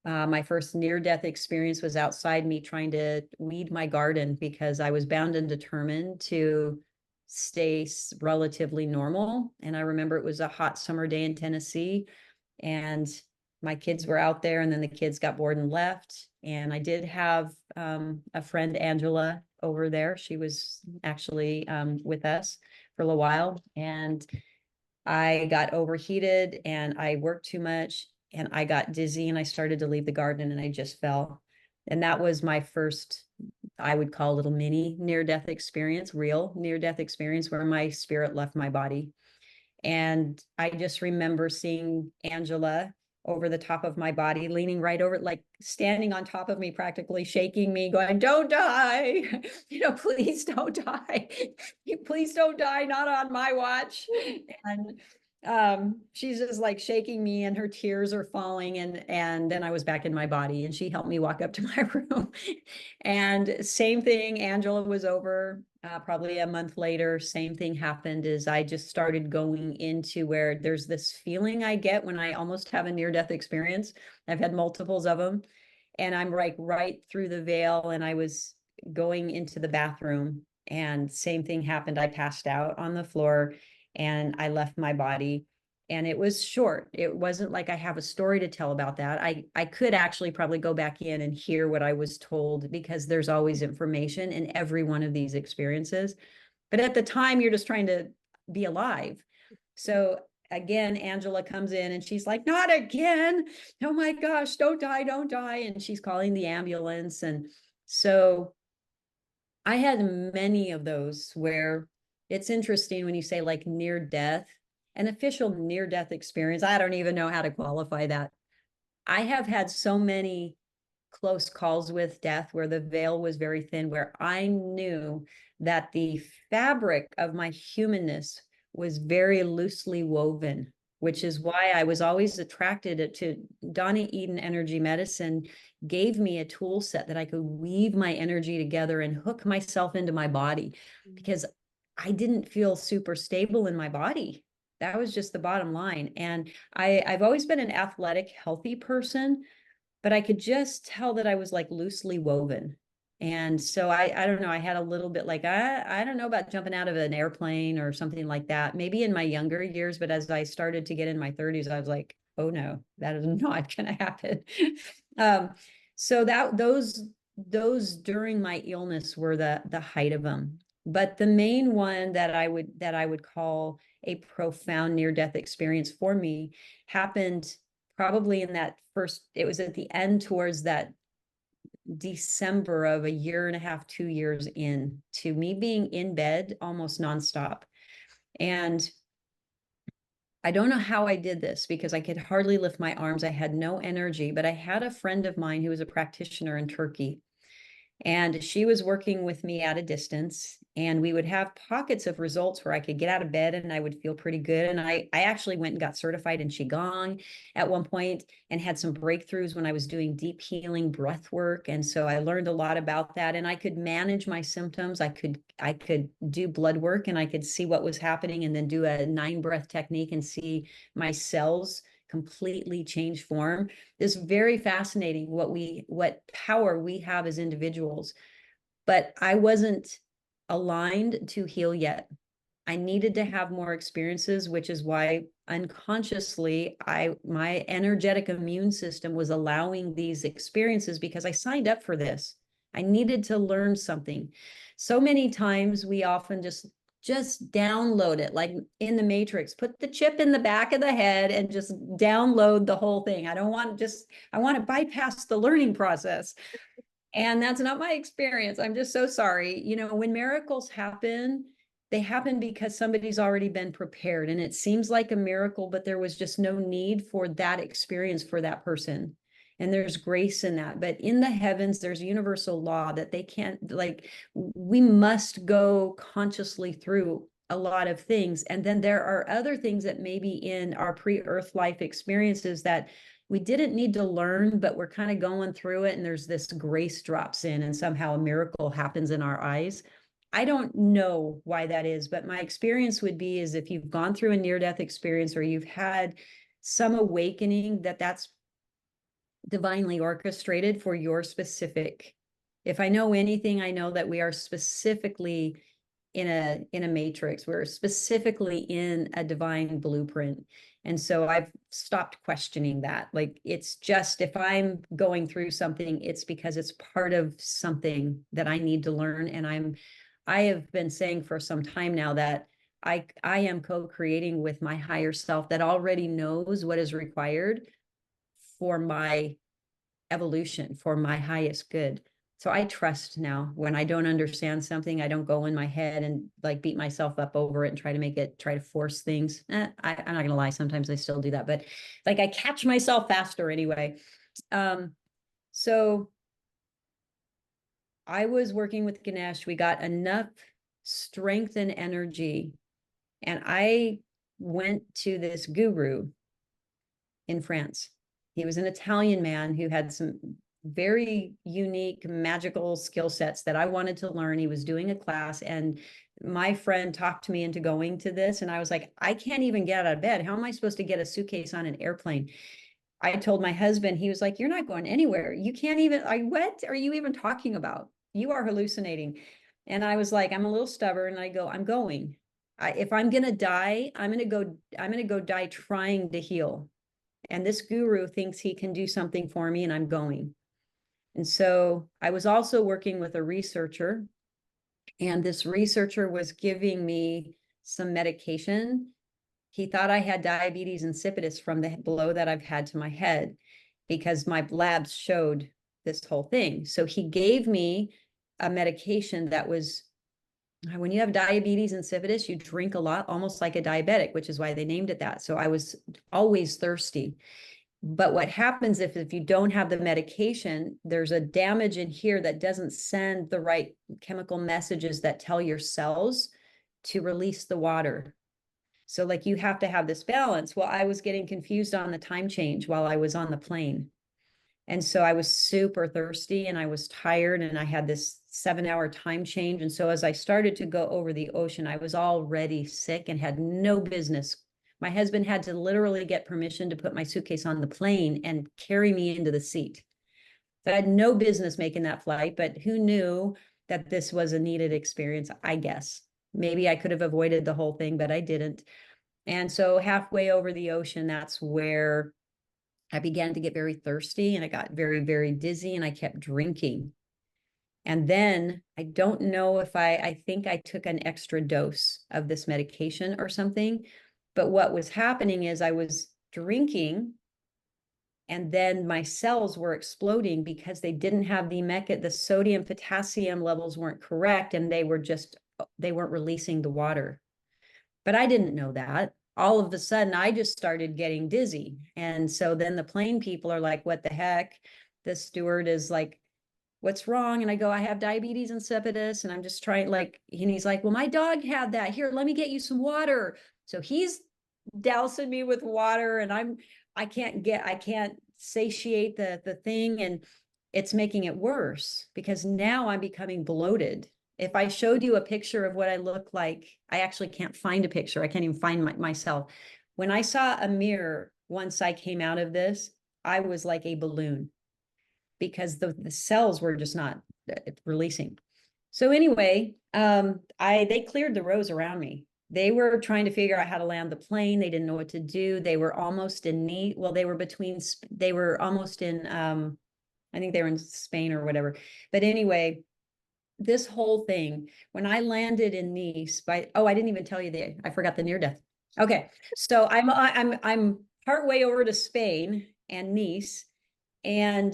My first near-death experience was outside me trying to weed my garden because I was bound and determined to stay relatively normal. And I remember it was a hot summer day in Tennessee, and my kids were out there, and then the kids got bored and left. And I did have a friend, Angela, over there. She was actually with us for a little while, and I got overheated and I worked too much and I got dizzy and I started to leave the garden and I just fell. And that was my first, I would call, a little mini near-death experience, real near-death experience, where my spirit left my body. And I just remember seeing Angela over the top of my body, leaning right over, like standing on top of me, practically shaking me, going, "Don't die, please don't die. Please don't die, not on my watch." And she's just like shaking me and her tears are falling. And then I was back in my body and she helped me walk up to my room. And same thing, Angela was over probably a month later. Same thing happened, is I just started going into where there's this feeling I get when I almost have a near-death experience. I've had multiples of them, and I'm like right through the veil, and I was going into the bathroom and same thing happened. I passed out on the floor and I left my body. And it was short. It wasn't like I have a story to tell about that. I could actually probably go back in and hear what I was told, because there's always information in every one of these experiences. But at the time, you're just trying to be alive. So again, Angela comes in and she's like, "Not again. Oh my gosh, don't die, don't die." And she's calling the ambulance. And so I had many of those where it's interesting when you say like near death, an official near death experience. I don't even know how to qualify that. I have had so many close calls with death where the veil was very thin, where I knew that the fabric of my humanness was very loosely woven, which is why I was always attracted to Donnie Eden Energy Medicine. Gave me a tool set that I could weave my energy together and hook myself into my body, because I didn't feel super stable in my body. That was just the bottom line. And I've always been an athletic, healthy person, but I could just tell that I was like loosely woven. And so I don't know, I had a little bit like, I don't know about jumping out of an airplane or something like that, maybe in my younger years. But as I started to get in my 30s, I was like, oh no, that is not going to happen. So those during my illness were the height of them. But the main one that I would call a profound near-death experience for me happened probably in that first, it was at the end towards that December of a year and a half, 2 years in to me being in bed almost nonstop. And I don't know how I did this, because I could hardly lift my arms. I had no energy, but I had a friend of mine who was a practitioner in Turkey. And she was working with me at a distance, and we would have pockets of results where I could get out of bed and I would feel pretty good. And I actually went and got certified in Qigong at one point and had some breakthroughs when I was doing deep healing breath work. And so I learned a lot about that, and I could manage my symptoms. I could do blood work and I could see what was happening, and then do a 9 breath technique and see my cells completely change form. It's very fascinating what power we have as individuals. But I wasn't aligned to heal yet. I needed to have more experiences, which is why unconsciously my energetic immune system was allowing these experiences, because I signed up for this. I needed to learn something. So many times we often just download it, like in the Matrix, put the chip in the back of the head and just download the whole thing. I want to bypass the learning process. And that's not my experience. I'm just so sorry. When miracles happen, they happen because somebody's already been prepared, and it seems like a miracle, but there was just no need for that experience for that person. And there's grace in that. But in the heavens, there's universal law that they can't, like, we must go consciously through a lot of things. And then there are other things that maybe in our pre-earth life experiences that we didn't need to learn, but we're kind of going through it. And there's this grace drops in and somehow a miracle happens in our eyes. I don't know why that is, but my experience would be is if you've gone through a near-death experience or you've had some awakening, that's divinely orchestrated for your specific. If I know anything, I know that we are specifically in a matrix. We're specifically in a divine blueprint. And so I've stopped questioning that. Like, it's just, if I'm going through something, it's because it's part of something that I need to learn. And I have been saying for some time now that I am co-creating with my higher self that already knows what is required for my evolution, for my highest good. So I trust now. When I don't understand something, I don't go in my head and like beat myself up over it and try to force things. I'm not gonna lie, sometimes I still do that, but like I catch myself faster anyway. So I was working with Ganesh. We got enough strength and energy, and I went to this guru in France. He was an Italian man who had some very unique magical skill sets that I wanted to learn. He was doing a class, and my friend talked me into going to this. And I was like, I can't even get out of bed. How am I supposed to get a suitcase on an airplane? I told my husband, he was like, you're not going anywhere. You can't even, what are you even talking about? You are hallucinating. And I was like, I'm a little stubborn. And I go, I'm going. If I'm going to die, I'm going to go die trying to heal. And this guru thinks he can do something for me, and I'm going. And so I was also working with a researcher, and this researcher was giving me some medication. He thought I had diabetes insipidus from the blow that I've had to my head, because my labs showed this whole thing. So he gave me a medication that was, when you have diabetes insipidus, you drink a lot, almost like a diabetic, which is why they named it that. So I was always thirsty. But what happens if you don't have the medication, there's a damage in here that doesn't send the right chemical messages that tell your cells to release the water. So like, you have to have this balance. Well, I was getting confused on the time change while I was on the plane. And so I was super thirsty and I was tired, and I had this 7-hour time change. And so as I started to go over the ocean, I was already sick and had no business. My husband had to literally get permission to put my suitcase on the plane and carry me into the seat. So I had no business making that flight, but who knew that this was a needed experience, I guess. Maybe I could have avoided the whole thing, but I didn't. And so halfway over the ocean, that's where I began to get very thirsty, and I got very, very dizzy, and I kept drinking. And then I don't know if I think I took an extra dose of this medication or something. But what was happening is I was drinking, and then my cells were exploding because they didn't have the sodium potassium levels weren't correct, and they weren't releasing the water. But I didn't know that. All of a sudden, I just started getting dizzy. And so then the plane people are like, what the heck? The steward is like, what's wrong? And I go, I have diabetes insipidus. And I'm just trying, like, and he's like, well, my dog had that. Here, let me get you some water. So he's dousing me with water, and I can't satiate the thing. And it's making it worse because now I'm becoming bloated. If I showed you a picture of what I look like, I actually can't find a picture. I can't even find myself. When I saw a mirror, once I came out of this, I was like a balloon because the cells were just not releasing. So anyway, they cleared the rows around me. They were trying to figure out how to land the plane. They didn't know what to do. They were almost in Nice. Well, they were almost in, I think they were in Spain or whatever. But anyway, this whole thing, when I landed in Nice I didn't even tell you I forgot the near death. Okay. So I'm partway over to Spain and Nice, and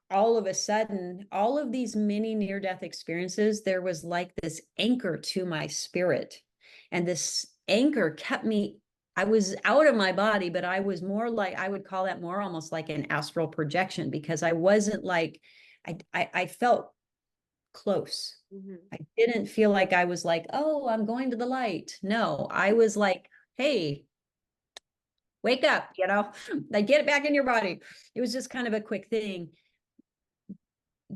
all of a sudden, all of these mini near-death experiences, there was like this anchor to my spirit. And this anchor kept me, I was out of my body, but I was more like, I would call that more almost like an astral projection, because I wasn't like, I felt close. Mm-hmm. I didn't feel like I was like, oh, I'm going to the light. No, I was like, hey, wake up, like, get it back in your body. It was just kind of a quick thing.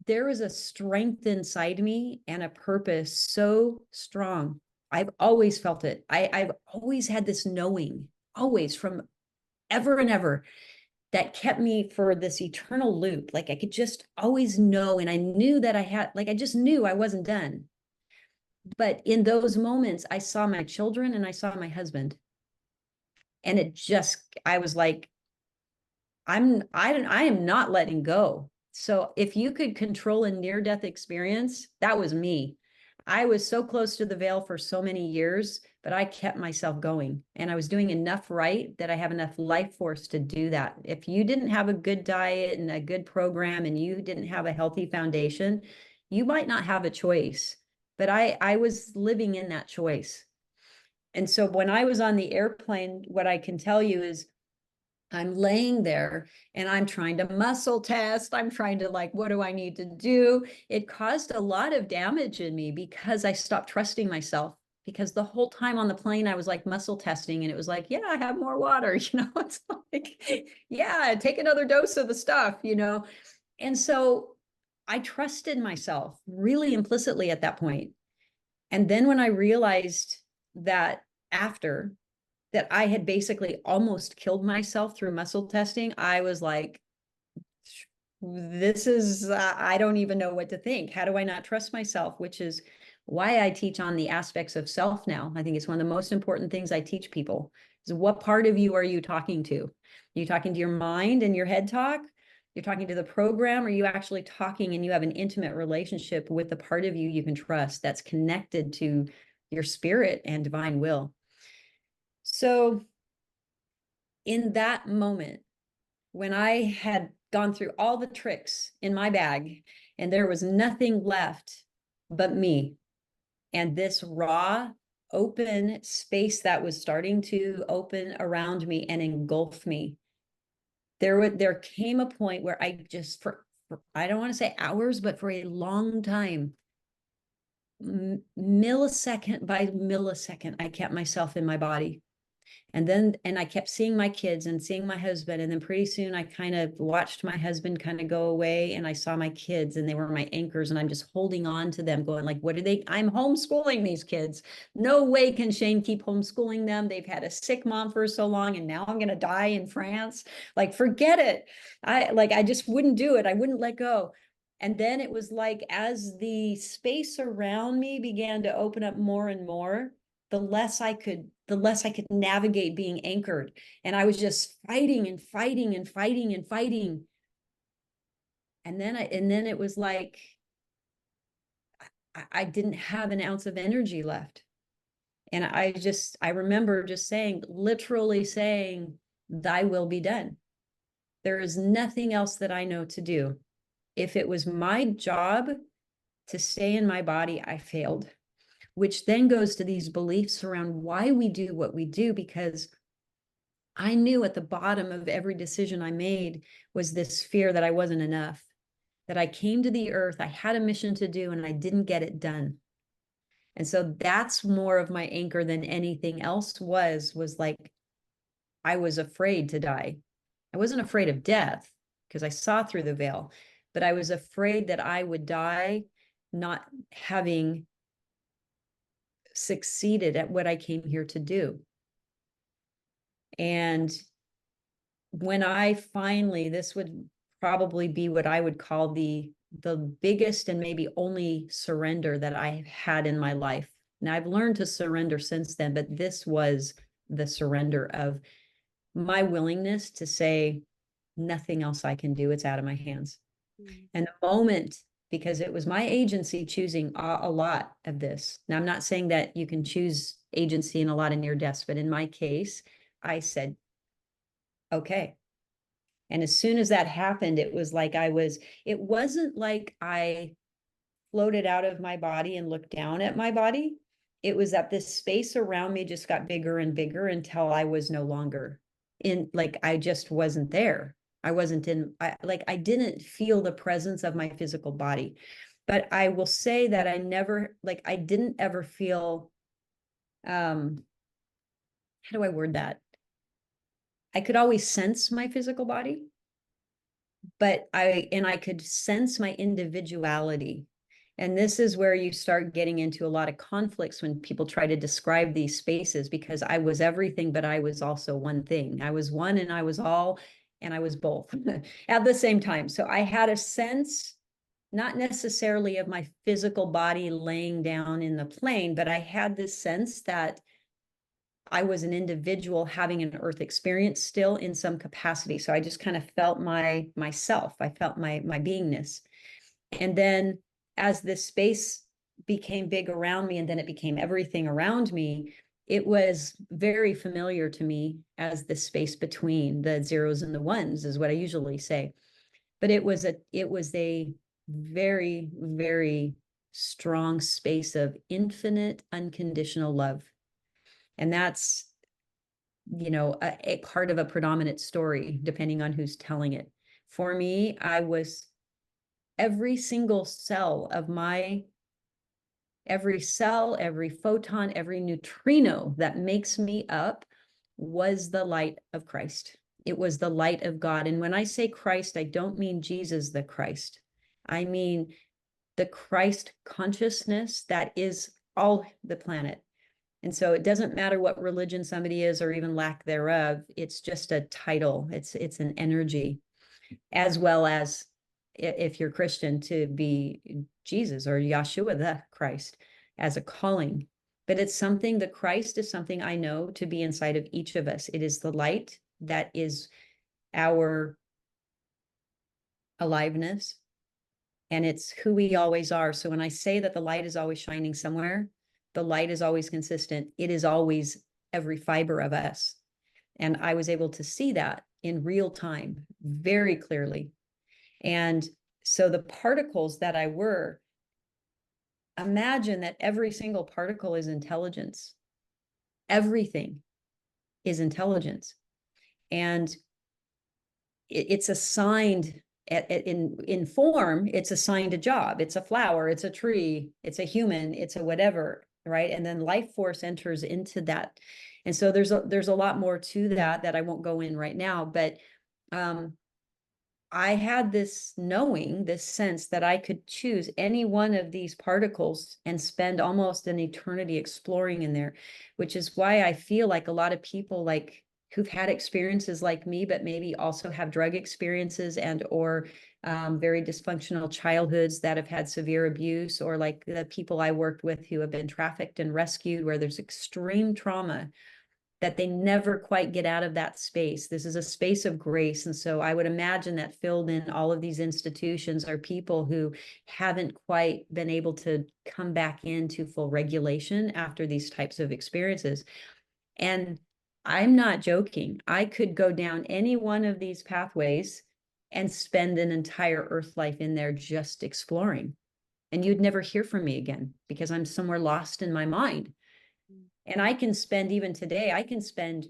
There is a strength inside me and a purpose so strong. I've always felt it. I've always had this knowing, always, from ever and ever. that kept me for this eternal loop. Like I could just always know. And I knew that I had, like, I just knew I wasn't done. But in those moments, I saw my children and I saw my husband. And it just, I was like, I am not letting go. So if you could control a near-death experience, that was me. I was so close to the veil for so many years, but I kept myself going. And I was doing enough right that I have enough life force to do that. If you didn't have a good diet and a good program and you didn't have a healthy foundation, you might not have a choice. But I was living in that choice. And so when I was on the airplane, what I can tell you is I'm laying there and I'm trying to muscle test. I'm trying to, like, what do I need to do? It caused a lot of damage in me because I stopped trusting myself. Because the whole time on the plane, I was like muscle testing and it was like, yeah, I have more water. It's like, yeah, take another dose of the stuff. And so I trusted myself really implicitly at that point. And then when I realized that after that I had basically almost killed myself through muscle testing, I was like, this is, I don't even know what to think. How do I not trust myself? Which is why I teach on the aspects of self now. I think it's one of the most important things I teach people is what part of you are you talking to? Are you talking to your mind and your head talk? You're talking to the program? Or are you actually talking and you have an intimate relationship with the part of you can trust that's connected to your spirit and divine will? So in that moment, when I had gone through all the tricks in my bag and there was nothing left but me and this raw, open space that was starting to open around me and engulf me, there came a point where I just, for I don't want to say hours, but for a long time, millisecond by millisecond, I kept myself in my body. And I kept seeing my kids and seeing my husband. And then pretty soon I kind of watched my husband kind of go away and I saw my kids and they were my anchors and I'm just holding on to them going like, what are they? I'm homeschooling these kids. No way can Shane keep homeschooling them. They've had a sick mom for so long and now I'm going to die in France. Like, forget it. I just wouldn't do it. I wouldn't let go. And then it was like, as the space around me began to open up more and more, the less I could navigate being anchored. And I was just fighting and fighting and fighting and fighting. And then it was like, I didn't have an ounce of energy left. And I remember just saying, literally saying, thy will be done. There is nothing else that I know to do. If it was my job to stay in my body, I failed. Which then goes to these beliefs around why we do what we do, because I knew at the bottom of every decision I made was this fear that I wasn't enough, that I came to the earth, I had a mission to do, and I didn't get it done. And so that's more of my anchor than anything else was like, I was afraid to die. I wasn't afraid of death because I saw through the veil, but I was afraid that I would die not having succeeded at what I came here to do. And when I finally, this would probably be what I would call the biggest and maybe only surrender that I've had in my life. Now I've learned to surrender since then, but this was the surrender of my willingness to say, nothing else I can do, it's out of my hands. And the moment, because it was my agency choosing a lot of this. Now, I'm not saying that you can choose agency in a lot of near deaths, but in my case, I said, okay. And as soon as that happened, it was like it wasn't like I floated out of my body and looked down at my body. It was that this space around me just got bigger and bigger until I was no longer in, like, I just wasn't there. I wasn't in, I didn't feel the presence of my physical body. But I will say that I didn't ever feel, how do I word that? I could always sense my physical body, but I could sense my individuality. And this is where you start getting into a lot of conflicts when people try to describe these spaces, because I was everything, but I was also one thing. I was one and I was all and I was both at the same time. So I had a sense, not necessarily of my physical body laying down in the plane, but I had this sense that I was an individual having an earth experience still in some capacity. So I just kind of felt myself. I felt my beingness. And then as this space became big around me, and then it became everything around me, it was very familiar to me as the space between the zeros and the ones, is what I usually say. But it was a very, very strong space of infinite unconditional love. And that's, a part of a predominant story, depending on who's telling it. For me, I was every single cell of every cell, every photon, every neutrino that makes me up was the light of Christ. It was the light of God. And when I say Christ, I don't mean Jesus the Christ. I mean the Christ consciousness that is all the planet. And so it doesn't matter what religion somebody is or even lack thereof. It's just a title. It's an energy, as well as, if you're Christian, to be Jesus or Yeshua the Christ as a calling. But it's something, the Christ is something I know to be inside of each of us. It is the light that is our aliveness, and it's who we always are. So when I say that the light is always shining somewhere, the light is always consistent. It is always every fiber of us. And I was able to see that in real time, very clearly. And so the particles that I were, imagine that every single particle is intelligence. Everything is intelligence. And it's assigned in form, it's assigned a job. It's a flower, it's a tree, it's a human, it's a whatever, right? And then life force enters into that. And so there's a lot more to that I won't go in right now, but I had this knowing, this sense that I could choose any one of these particles and spend almost an eternity exploring in there, which is why I feel like a lot of people who've had experiences like me, but maybe also have drug experiences and or very dysfunctional childhoods that have had severe abuse, or like the people I worked with who have been trafficked and rescued, where there's extreme trauma, that they never quite get out of that space. This is a space of grace. And so I would imagine that filled in all of these institutions are people who haven't quite been able to come back into full regulation after these types of experiences. And I'm not joking. I could go down any one of these pathways and spend an entire earth life in there just exploring. And you'd never hear from me again because I'm somewhere lost in my mind. And I can spend, even today, I could spend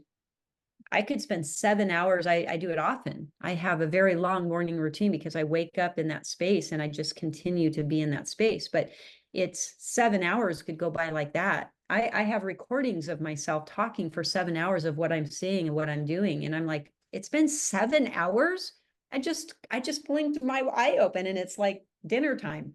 7 hours. I do it often. I have a very long morning routine because I wake up in that space and I just continue to be in that space. But it's 7 hours could go by like that. I have recordings of myself talking for 7 hours of what I'm seeing and what I'm doing. And I'm like, it's been 7 hours. I just blinked my eye open and it's like dinner time.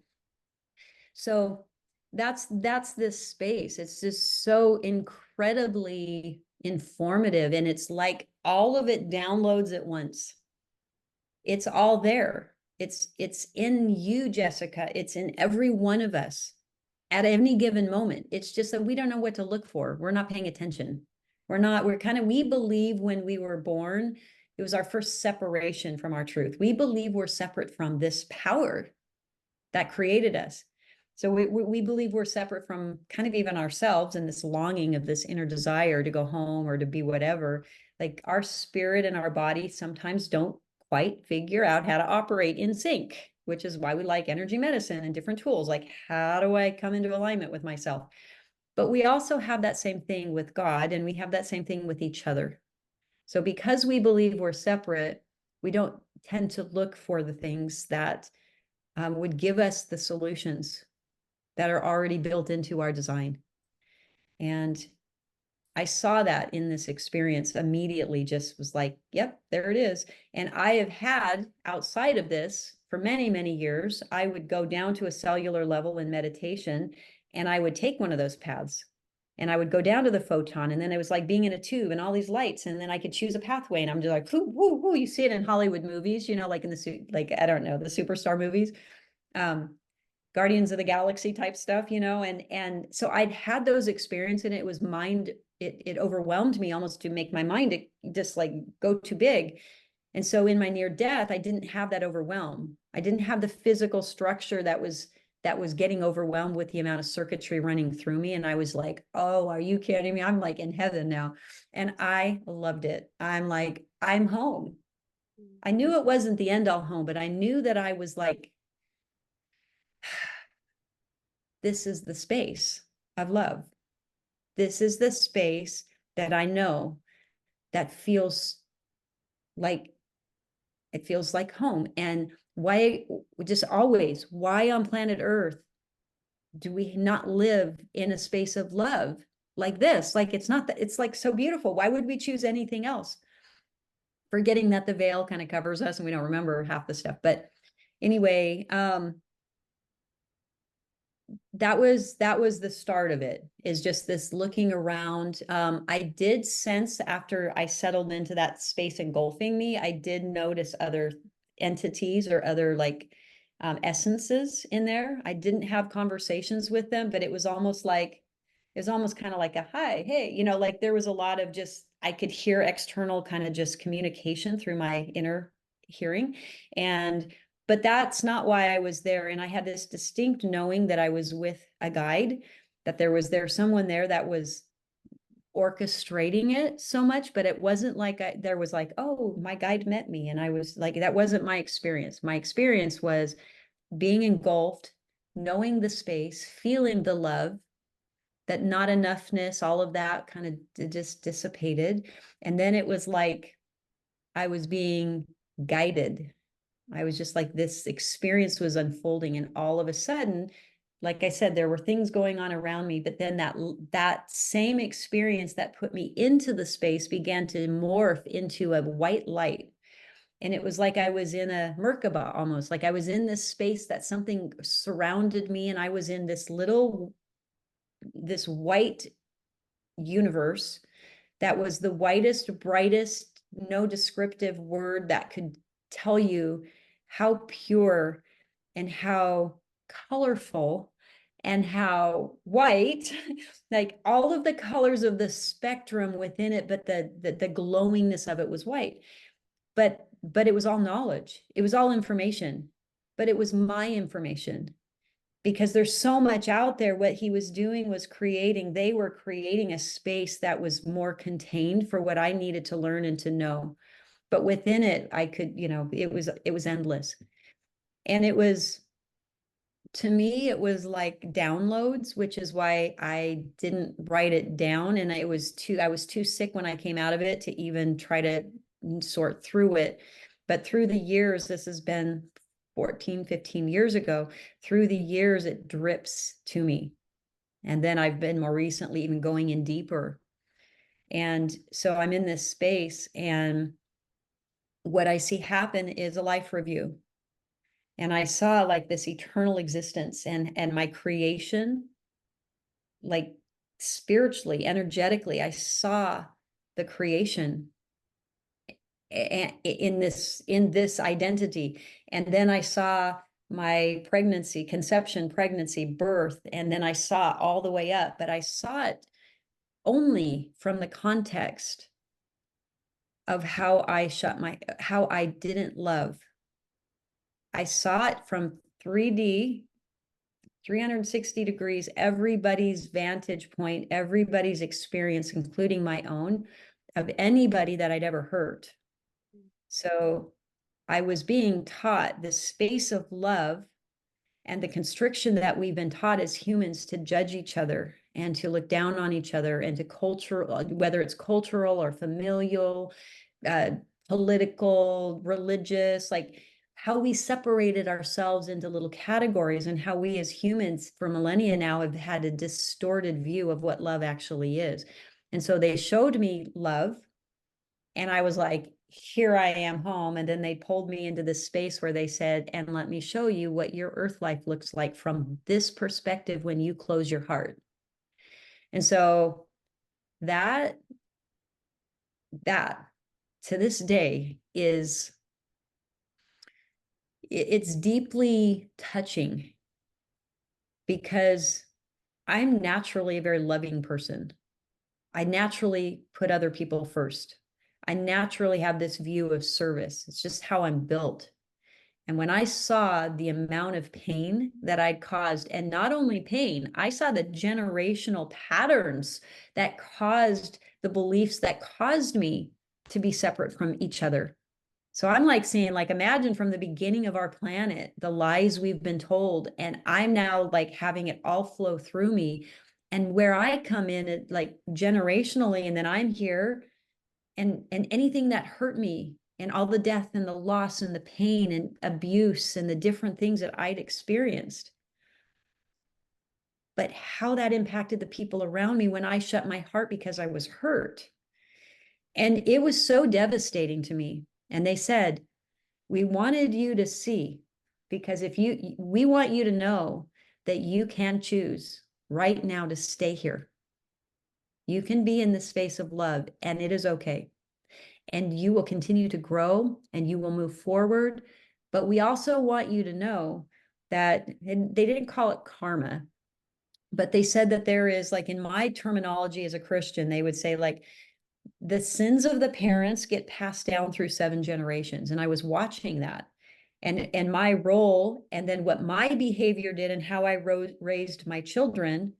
So that's this space. It's just so incredibly informative, and it's like all of it downloads at once. It's all there. It's in you, Jessica. It's in every one of us at any given moment. It's just that we don't know what to look for. We're not paying attention. We believe when we were born, it was our first separation from our truth. We believe we're separate from this power that created us. So we believe we're separate from kind of even ourselves, and this longing of this inner desire to go home or to be whatever. Like our spirit and our body sometimes don't quite figure out how to operate in sync, which is why we like energy medicine and different tools. Like, how do I come into alignment with myself? But we also have that same thing with God, and we have that same thing with each other. So because we believe we're separate, we don't tend to look for the things that would give us the solutions that are already built into our design. And I saw that in this experience immediately, just was like, yep, there it is. And I have had outside of this for many, many years, I would go down to a cellular level in meditation and I would take one of those paths. And I would go down to the photon, and then it was like being in a tube and all these lights, and then I could choose a pathway, and I'm just like, whoo, whoo, whoo. You see it in Hollywood movies, you know, like in the like, I don't know, the superstar movies, Guardians of the Galaxy type stuff, you know, and so I'd had those experiences, and it was it overwhelmed me almost to make my mind just like go too big. And so in my near death, I didn't have that overwhelm. I didn't have the physical structure that was getting overwhelmed with the amount of circuitry running through me. And I was like, oh, are you kidding me? I'm like in heaven now. And I loved it. I'm like, I'm home. I knew it wasn't the end all home, but I knew that I was like, this is the space of love. This is the space that I know that feels like, it feels like home. And why, just always, why on planet Earth do we not live in a space of love like this? Like, it's not that, it's like so beautiful. Why would we choose anything else? Forgetting that the veil kind of covers us and we don't remember half the stuff. But anyway, that was the start of it, is just this looking around. I did sense, after I settled into that space engulfing me, I did notice other entities or other like essences in there. I didn't have conversations with them, but it was almost like, it was almost kind of like a hi, hey, you know, like there was a lot of just, I could hear external kind of just communication through my inner hearing. And but that's not why I was there. And I had this distinct knowing that I was with a guide, that there someone there that was orchestrating it so much, but it wasn't like there was like, oh, my guide met me. And I was like, that wasn't my experience. My experience was being engulfed, knowing the space, feeling the love, that not enoughness, all of that kind of just dissipated. And then it was like I was being guided. I was just like, this experience was unfolding, and all of a sudden, like I said, there were things going on around me, but then that same experience that put me into the space began to morph into a white light. And it was like I was in a Merkaba, almost like I was in this space, that something surrounded me, and I was in this white universe that was the whitest, brightest, no descriptive word that could tell you how pure and how colorful and how white, like all of the colors of the spectrum within it, but the glowingness of it was white. But it was all knowledge. It was all information, but it was my information, because there's so much out there. What he was doing was they were creating a space that was more contained for what I needed to learn and to know. But within it, I could, you know, it was endless. And it was, to me, it was like downloads, which is why I didn't write it down. And I was too sick when I came out of it to even try to sort through it. But through the years, this has been 14, 15 years ago, through the years, it drips to me. And then I've been more recently even going in deeper. And so I'm in this space, and what I see happen is a life review. And I saw like this eternal existence and my creation, like spiritually, energetically, I saw the creation in this identity. And then I saw my pregnancy, conception, pregnancy, birth, and then I saw all the way up, but I saw it only from the context of how I didn't love. I saw it from 3D, 360 degrees, everybody's vantage point, everybody's experience, including my own, of anybody that I'd ever hurt. So I was being taught the space of love and the constriction that we've been taught as humans to judge each other and to look down on each other, and to cultural, whether it's cultural or familial, political, religious, like how we separated ourselves into little categories, and how we as humans for millennia now have had a distorted view of what love actually is. And so they showed me love, and I was like, here I am home. And then they pulled me into this space where they said, and let me show you what your earth life looks like from this perspective when you close your heart. And so that to this day is, it's deeply touching, because I'm naturally a very loving person. I naturally put other people first. I naturally have this view of service. It's just how I'm built. And when I saw the amount of pain that I'd caused, and not only pain, I saw the generational patterns that caused the beliefs that caused me to be separate from each other. So I'm like saying, like, imagine from the beginning of our planet, the lies we've been told, and I'm now like having it all flow through me. And where I come in, it like generationally, and then I'm here, and anything that hurt me, and all the death and the loss and the pain and abuse and the different things that I'd experienced. But how that impacted the people around me when I shut my heart because I was hurt. And it was so devastating to me. And they said, we wanted you to see, because we want you to know that you can choose right now to stay here. You can be in the space of love, and it is okay. And you will continue to grow and you will move forward. But we also want you to know that, and they didn't call it karma, but they said that there is, like, in my terminology as a Christian, they would say, like, the sins of the parents get passed down through 7 generations. And I was watching that, and my role, and then what my behavior did and how I raised my children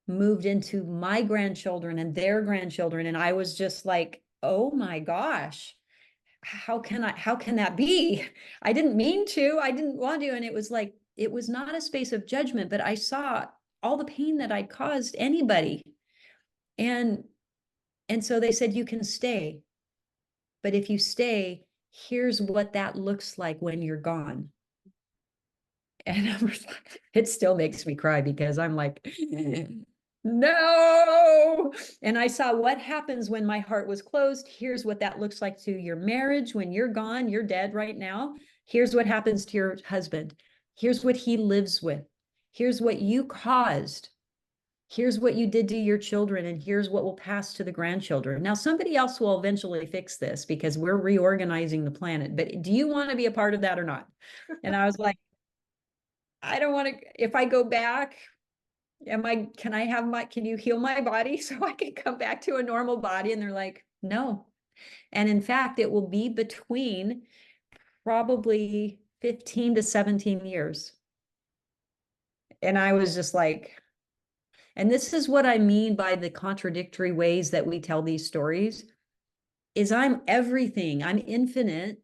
moved into my grandchildren and their grandchildren. And I was just like, oh my gosh, how can that be? I didn't mean to, I didn't want to. And it was like, it was not a space of judgment, but I saw all the pain that I'd caused anybody. And so they said, you can stay, but if you stay, here's what that looks like when you're gone. And it still makes me cry, because I'm like, no. And I saw what happens when my heart was closed. Here's what that looks like to your marriage. When you're gone, you're dead right now. Here's what happens to your husband. Here's what he lives with. Here's what you caused. Here's what you did to your children, and here's what will pass to the grandchildren. Now, somebody else will eventually fix this, because we're reorganizing the planet. But do you want to be a part of that or not? And I was like, I don't want to. If I go back, can you heal my body so I can come back to a normal body? And they're like, no. And in fact, it will be between probably 15 to 17 years. And I was just like, and this is what I mean by the contradictory ways that we tell these stories, is I'm everything, I'm infinite,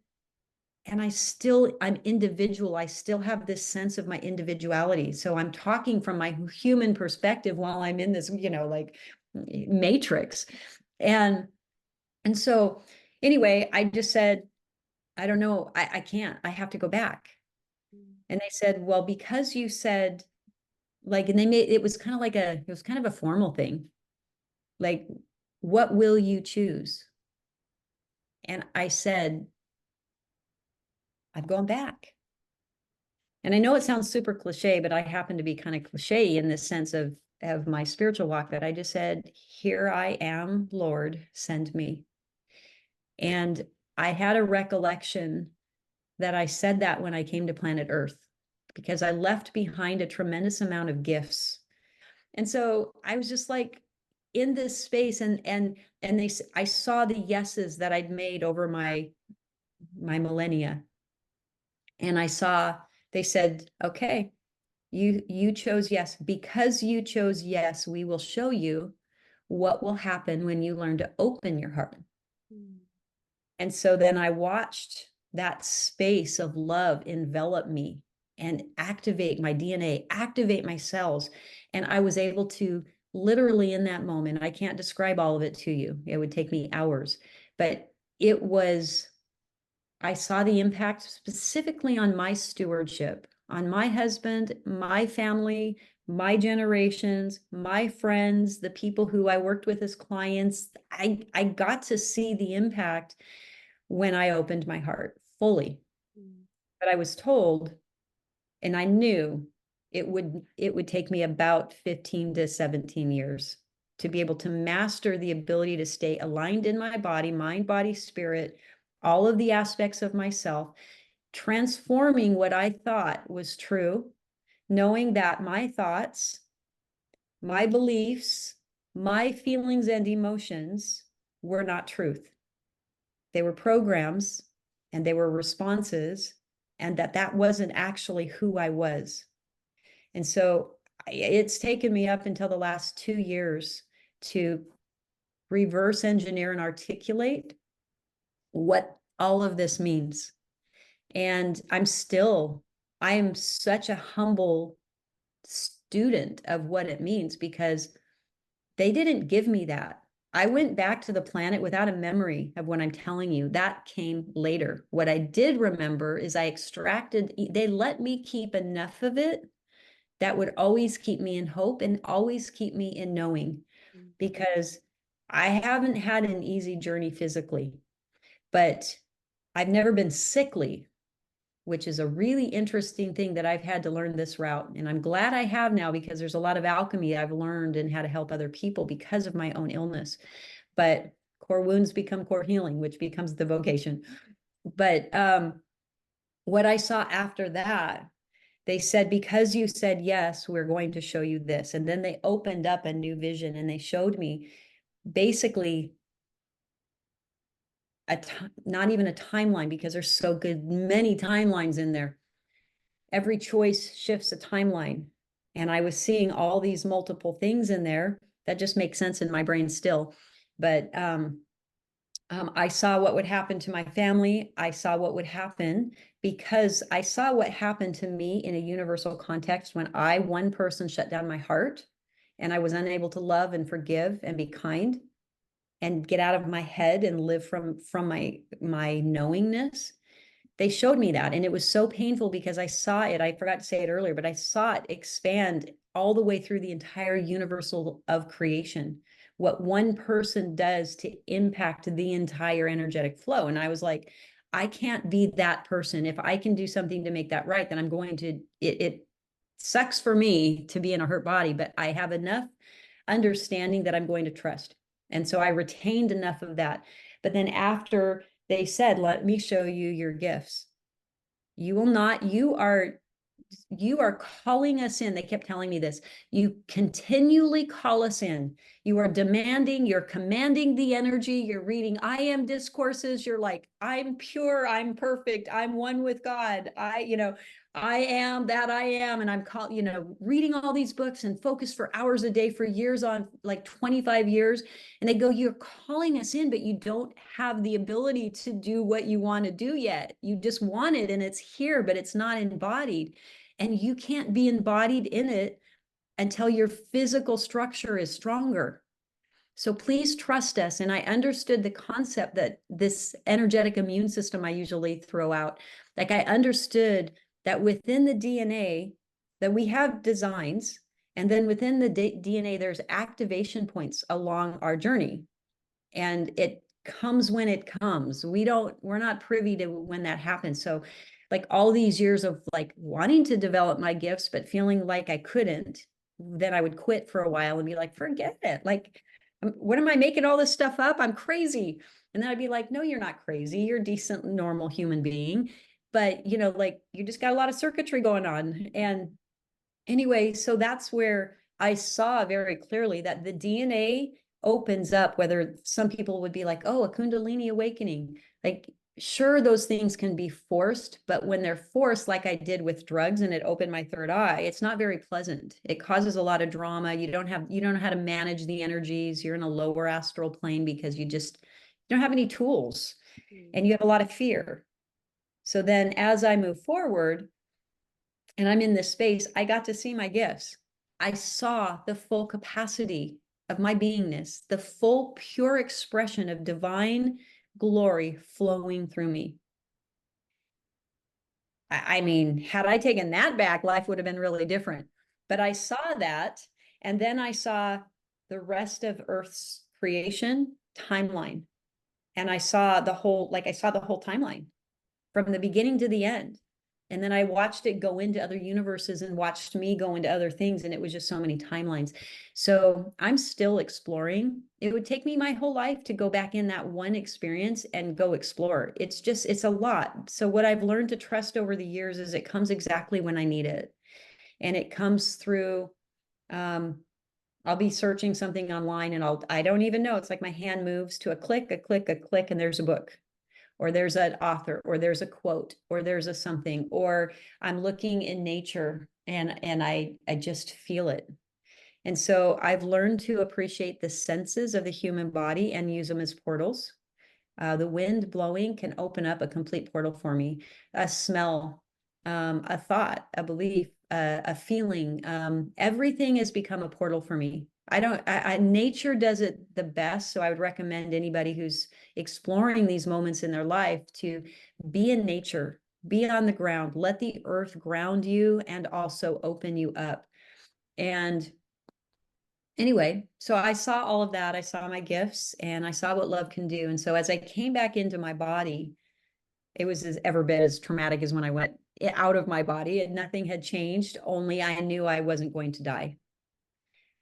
and I'm individual. I still have this sense of my individuality. So I'm talking from my human perspective while I'm in this, like, matrix. And so anyway, I just said, I don't know, I can't, I have to go back. And they said, well, because you said, like, and it was kind of a formal thing. Like, what will you choose? And I said, I've gone back. And I know it sounds super cliche, but I happen to be kind of cliche in this sense of my spiritual walk, that I just said, here I am, Lord, send me. And I had a recollection that I said that when I came to planet Earth, because I left behind a tremendous amount of gifts. And so I was just like in this space, and I saw the yeses that I'd made over my millennia. And they said, okay, you chose yes. Because you chose yes, we will show you what will happen when you learn to open your heart. And so then I watched that space of love envelop me and activate my DNA, activate my cells. And I was able to literally, in that moment, I can't describe all of it to you. It would take me hours, but I saw the impact specifically on my stewardship, on my husband, my family, my generations, my friends, the people who I worked with as clients. I got to see the impact when I opened my heart fully. But I was told, and I knew it would take me about 15 to 17 years. to be able to master the ability to stay aligned in my body, mind, body, spirit, all of the aspects of myself, transforming what I thought was true, knowing that my thoughts, my beliefs, my feelings and emotions were not truth. They were programs and they were responses, and that wasn't actually who I was. And so it's taken me up until the last 2 years to reverse engineer and articulate what all of this means. And I am such a humble student of what it means, because they didn't give me that. I went back to the planet without a memory of what I'm telling you. That came later. What I did remember is they let me keep enough of it that would always keep me in hope and always keep me in knowing, because I haven't had an easy journey physically, but I've never been sickly, which is a really interesting thing that I've had to learn this route. And I'm glad I have now, because there's a lot of alchemy I've learned and how to help other people because of my own illness. But core wounds become core healing, which becomes the vocation. But what I saw after that, they said, because you said yes, we're going to show you this. And then they opened up a new vision and they showed me basically not even a timeline, because there's so good many timelines in there. Every choice shifts a timeline. And I was seeing all these multiple things in there that just make sense in my brain still. But I saw what would happen to my family. I saw what would happen, because I saw what happened to me in a universal context when one person shut down my heart, and I was unable to love and forgive and be kind and get out of my head and live from my knowingness. They showed me that, and it was so painful, because I saw it. I forgot to say it earlier, but I saw it expand all the way through the entire universal of creation, what one person does to impact the entire energetic flow. And I was like, I can't be that person. If I can do something to make that right, then I'm going to, it sucks for me to be in a hurt body, but I have enough understanding that I'm going to trust. And so I retained enough of that. But then after they said, let me show you your gifts, you are calling us in. They kept telling me this. You continually call us in. You are demanding, you're commanding the energy. You're reading I am discourses. You're like, I'm pure, I'm perfect, I'm one with God. I am that I am. And I'm reading all these books and focus for hours a day for years, on like 25 years. And they go, you're calling us in, but you don't have the ability to do what you want to do yet. You just want it, and it's here, but it's not embodied. And you can't be embodied in it until your physical structure is stronger. So please trust us. And I understood the concept that this energetic immune system I usually throw out, like I understood that within the DNA that we have designs, and then within the DNA, there's activation points along our journey. And it comes when it comes. We're not privy to when that happens. So like all these years of like wanting to develop my gifts, but feeling like I couldn't, then I would quit for a while and be like, forget it. Like, what am I making all this stuff up? I'm crazy. And then I'd be like, no, you're not crazy. You're a decent, normal human being. But, like you just got a lot of circuitry going on. And anyway, so that's where I saw very clearly that the DNA opens up, whether some people would be like, oh, a Kundalini awakening. Like, sure, those things can be forced, but when they're forced, like I did with drugs and it opened my third eye, it's not very pleasant. It causes a lot of drama. You don't know how to manage the energies. You're in a lower astral plane because you don't have any tools and you have a lot of fear. So then as I move forward and I'm in this space, I got to see my gifts. I saw the full capacity of my beingness, the full pure expression of divine glory flowing through me. I mean, had I taken that back, life would have been really different. But I saw that, and then I saw the rest of Earth's creation timeline. And I saw the whole timeline from the beginning to the end. And then I watched it go into other universes and watched me go into other things. And it was just so many timelines. So I'm still exploring. It would take me my whole life to go back in that one experience and go explore. It's a lot. So what I've learned to trust over the years is it comes exactly when I need it. And it comes through, I'll be searching something online and I don't even know. It's like my hand moves to a click, a click, a click, and there's a book, or there's an author, or there's a quote, or there's a something, or I'm looking in nature and I just feel it. And so I've learned to appreciate the senses of the human body and use them as portals. The wind blowing can open up a complete portal for me. A smell, a thought, a belief, a feeling. Everything has become a portal for me. Nature does it the best. So I would recommend anybody who's exploring these moments in their life to be in nature, be on the ground, let the earth ground you and also open you up. And anyway, so I saw all of that. I saw my gifts and I saw what love can do. And so as I came back into my body, it was every bit as traumatic as when I went out of my body, and nothing had changed. Only I knew I wasn't going to die.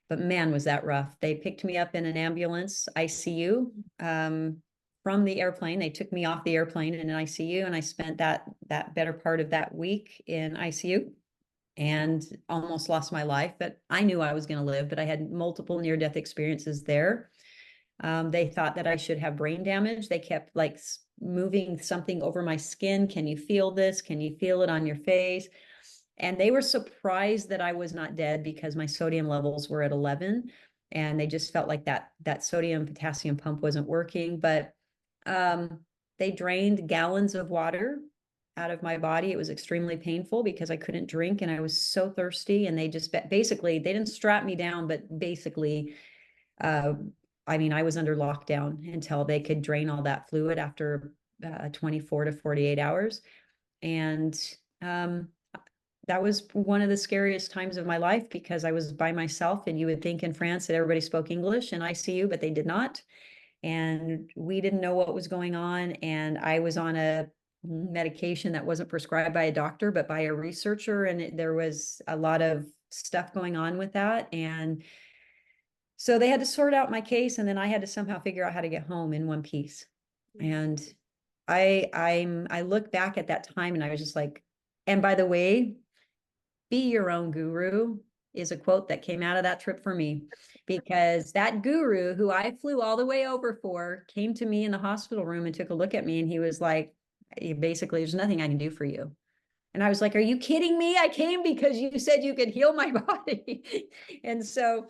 But man, was that rough. They picked me up in an ambulance, ICU, from the airplane. They took me off the airplane in an ICU, and I spent that better part of that week in ICU and almost lost my life. But I knew I was going to live, but I had multiple near-death experiences there. They thought that I should have brain damage. They kept like moving something over my skin. Can you feel this? Can you feel it on your face? And they were surprised that I was not dead because my sodium levels were at 11, and they just felt like that sodium potassium pump wasn't working. But they drained gallons of water out of my body. It was extremely painful because I couldn't drink and I was so thirsty. And they just basically, they didn't strap me down, but basically, I mean, I was under lockdown until they could drain all that fluid after 24 to 48 hours. And that was one of the scariest times of my life because I was by myself, and you would think in France that everybody spoke English in ICU, but they did not. And we didn't know what was going on. And I was on a medication that wasn't prescribed by a doctor, but by a researcher. And there was a lot of stuff going on with that. And so they had to sort out my case, and then I had to somehow figure out how to get home in one piece. And I look back at that time and I was just like, and by the way, be your own guru is a quote that came out of that trip for me, because that guru who I flew all the way over for came to me in the hospital room and took a look at me, and he was like, basically, there's nothing I can do for you. And I was like, are you kidding me? I came because you said you could heal my body. And so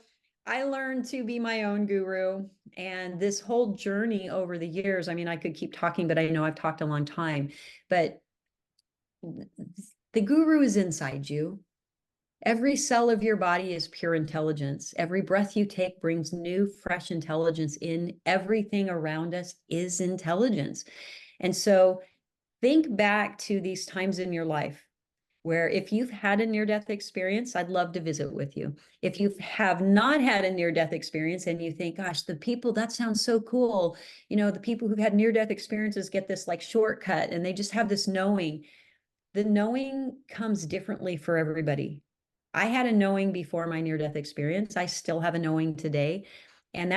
I learned to be my own guru. And this whole journey over the years, I mean, I could keep talking, but I know I've talked a long time, but the guru is inside you. Every cell of your body is pure intelligence. Every breath you take brings new, fresh intelligence in. Everything around us is intelligence. And so think back to these times in your life where, if you've had a near-death experience, I'd love to visit with you. If you have not had a near-death experience and you think, gosh, the people, that sounds so cool. You know, the people who've had near-death experiences get this like shortcut and they just have this knowing. The knowing comes differently for everybody. I had a knowing before my near-death experience. I still have a knowing today. And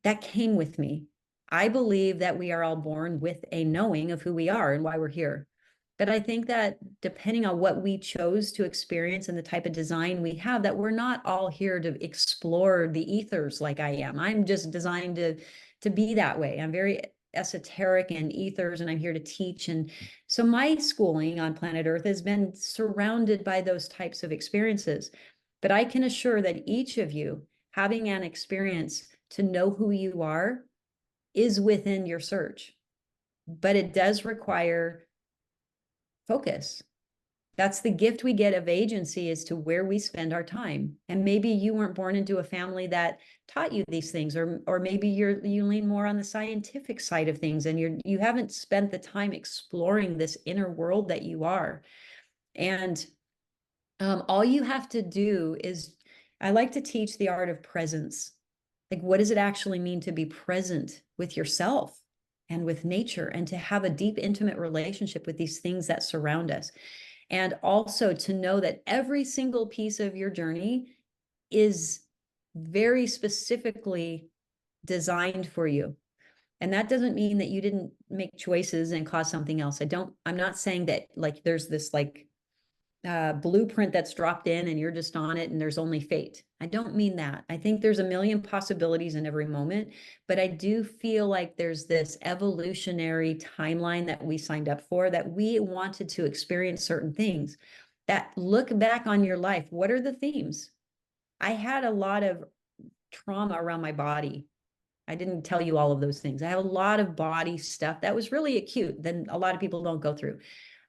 that came with me. I believe that we are all born with a knowing of who we are and why we're here. But I think that depending on what we chose to experience and the type of design we have, that we're not all here to explore the ethers like I am. I'm just designed to be that way. I'm very esoteric and ethers, and I'm here to teach. And so my schooling on planet Earth has been surrounded by those types of experiences. But I can assure that each of you having an experience to know who you are is within your search. But it does require focus. That's the gift we get of agency, as to where we spend our time. And maybe you weren't born into a family that taught you these things, or maybe you lean more on the scientific side of things, and you haven't spent the time exploring this inner world that you are. And all you have to do is, I like to teach the art of presence. Like, what does it actually mean to be present with yourself and with nature, and to have a deep, intimate relationship with these things that surround us? And also to know that every single piece of your journey is very specifically designed for you. And that doesn't mean that you didn't make choices and cause something else. I'm not saying that like there's this like blueprint that's dropped in and you're just on it and there's only fate. I don't mean that. I think there's a million possibilities in every moment, but I do feel like there's this evolutionary timeline that we signed up for, that we wanted to experience certain things. That look back on your life, what are the themes? I had a lot of trauma around my body. I didn't tell you all of those things. I have a lot of body stuff that was really acute that a lot of people don't go through.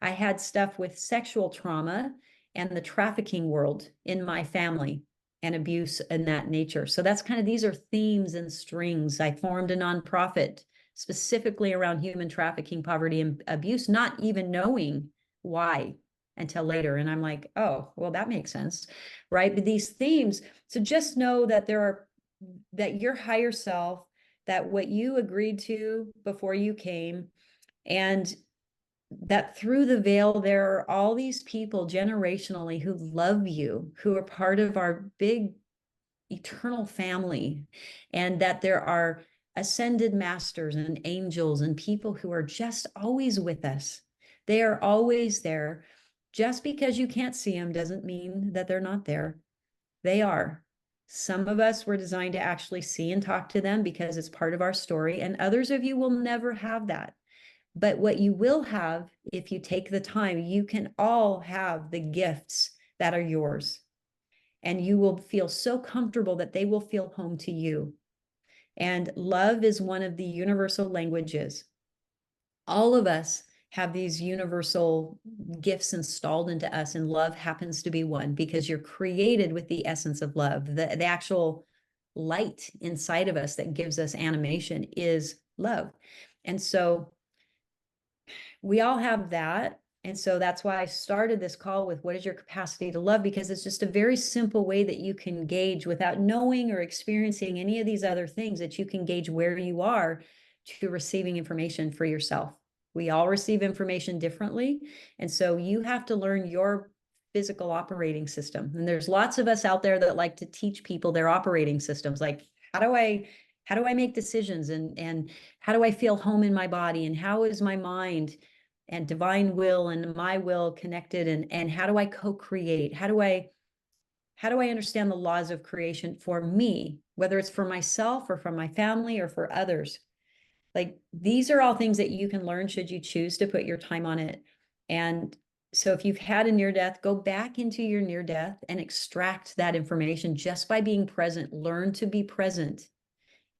I had stuff with sexual trauma and the trafficking world in my family and abuse and that nature. So that's kind of, these are themes and strings. I formed a nonprofit specifically around human trafficking, poverty, and abuse, not even knowing why until later. And I'm like, oh, well, that makes sense, right? But these themes, so just know that that your higher self, that what you agreed to before you came, and that through the veil, there are all these people generationally who love you, who are part of our big eternal family, and that there are ascended masters and angels and people who are just always with us. They are always there. Just because you can't see them doesn't mean that they're not there. They are. Some of us were designed to actually see and talk to them because it's part of our story, and others of you will never have that. But what you will have, if you take the time, you can all have the gifts that are yours. And you will feel so comfortable that they will feel home to you. And love is one of the universal languages. All of us have these universal gifts installed into us, and love happens to be one, because you're created with the essence of love. The actual light inside of us that gives us animation is love. And so we all have that. And so that's why I started this call with, what is your capacity to love? Because it's just a very simple way that you can gauge, without knowing or experiencing any of these other things, that you can gauge where you are to receiving information for yourself. We all receive information differently. And so you have to learn your physical operating system. And there's lots of us out there that like to teach people their operating systems. Like, how do I make decisions, and how do I feel home in my body, and how is my mind and divine will and my will connected, and how do I co-create? How do I understand the laws of creation for me, whether it's for myself or for my family or for others? Like, these are all things that you can learn should you choose to put your time on it. And so if you've had a near death, go back into your near death and extract that information just by being present. Learn to be present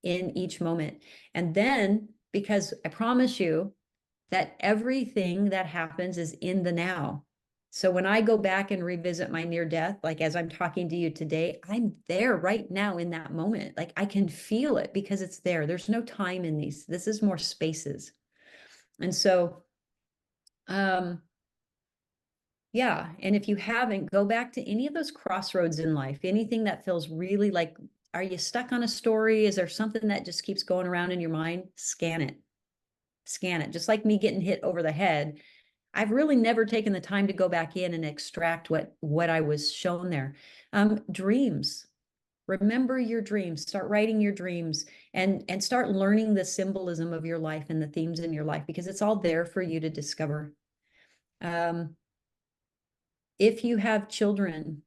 in each moment. And then, because I promise you that everything that happens is in the now. So when I go back and revisit my near death, like as I'm talking to you today, I'm there right now in that moment. Like, I can feel it because it's there. There's no time in these. This is more spaces. And so, yeah. And if you haven't, go back to any of those crossroads in life, anything that feels really like, are you stuck on a story? Is there something that just keeps going around in your mind? Scan it. Scan it. Just like me getting hit over the head. I've really never taken the time to go back in and extract what I was shown there. Dreams. Remember your dreams. Start writing your dreams, and start learning the symbolism of your life and the themes in your life, because it's all there for you to discover. If you have children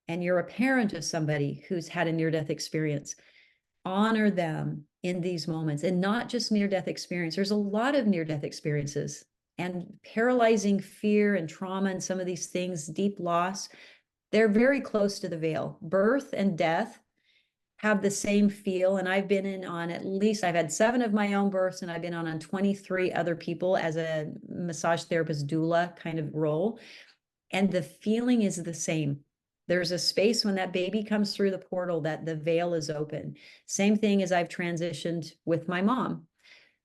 and you're a parent of somebody who's had a near-death experience, honor them in these moments, and not just near-death experience. There's a lot of near-death experiences, and paralyzing fear and trauma and some of these things, deep loss, they're very close to the veil. Birth and death have the same feel. And I've been in on, at least I've had 7 of my own births, and I've been on 23 other people as a massage therapist doula kind of role. And the feeling is the same. There's a space when that baby comes through the portal that the veil is open. Same thing as I've transitioned with my mom.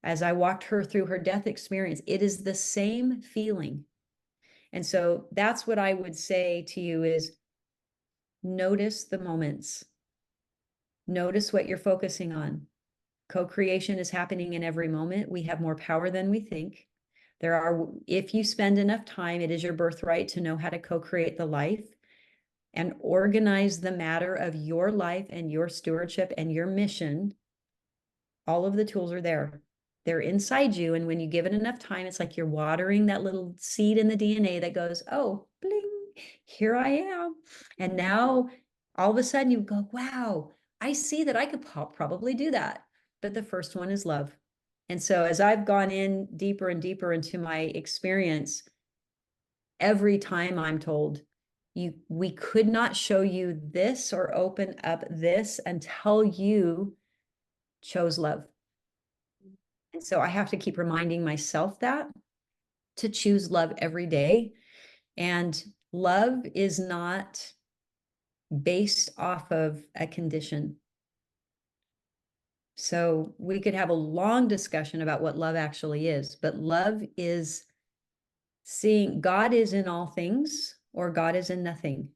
As I walked her through her death experience, it is the same feeling. And so that's what I would say to you is, notice the moments. Notice what you're focusing on. Co-creation is happening in every moment. We have more power than we think. If you spend enough time, it is your birthright to know how to co-create the life and organize the matter of your life and your stewardship and your mission. All of the tools are there. They're inside you. And when you give it enough time, it's like you're watering that little seed in the DNA that goes, oh, bling, here I am. And now all of a sudden you go, wow, I see that I could probably do that. But the first one is love. And so as I've gone in deeper and deeper into my experience, every time I'm told, we could not show you this or open up this until you chose love. And so I have to keep reminding myself that to choose love every day. And love is not based off of a condition. So we could have a long discussion about what love actually is, but love is seeing God is in all things or God is in nothing.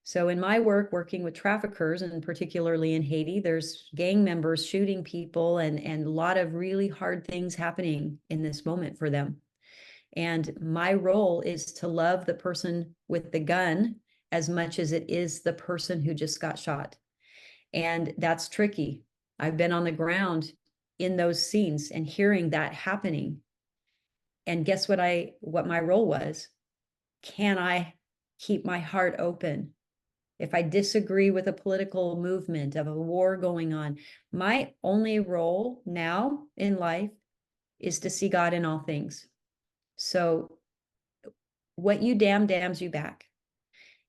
So in my work, working with traffickers, and particularly in Haiti, there's gang members shooting people and a lot of really hard things happening in this moment for them. And my role is to love the person with the gun as much as it is the person who just got shot. And that's tricky. I've been on the ground in those scenes and hearing that happening. And guess what my role was? Can I keep my heart open? If I disagree with a political movement of a war going on, my only role now in life is to see God in all things. So what you damns you back.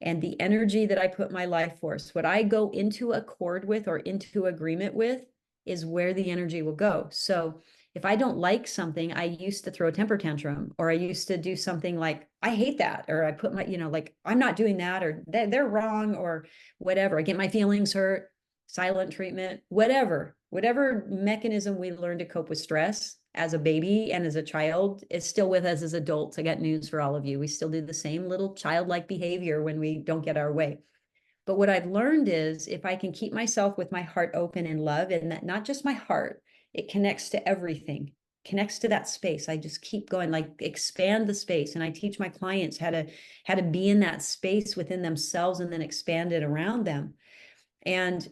And the energy that I put my life force, what I go into accord with or into agreement with is where the energy will go. So if I don't like something, I used to throw a temper tantrum, or I used to do something like, I hate that, or I put my, like, I'm not doing that, or they're wrong, or whatever. I get my feelings hurt, silent treatment, whatever mechanism we learn to cope with stress as a baby and as a child is still with us as adults. I got news for all of you. We still do the same little childlike behavior when we don't get our way. But what I've learned is if I can keep myself with my heart open in love, and that not just my heart, it connects to everything, connects to that space. I just keep going, like expand the space. And I teach my clients how to be in that space within themselves and then expand it around them. And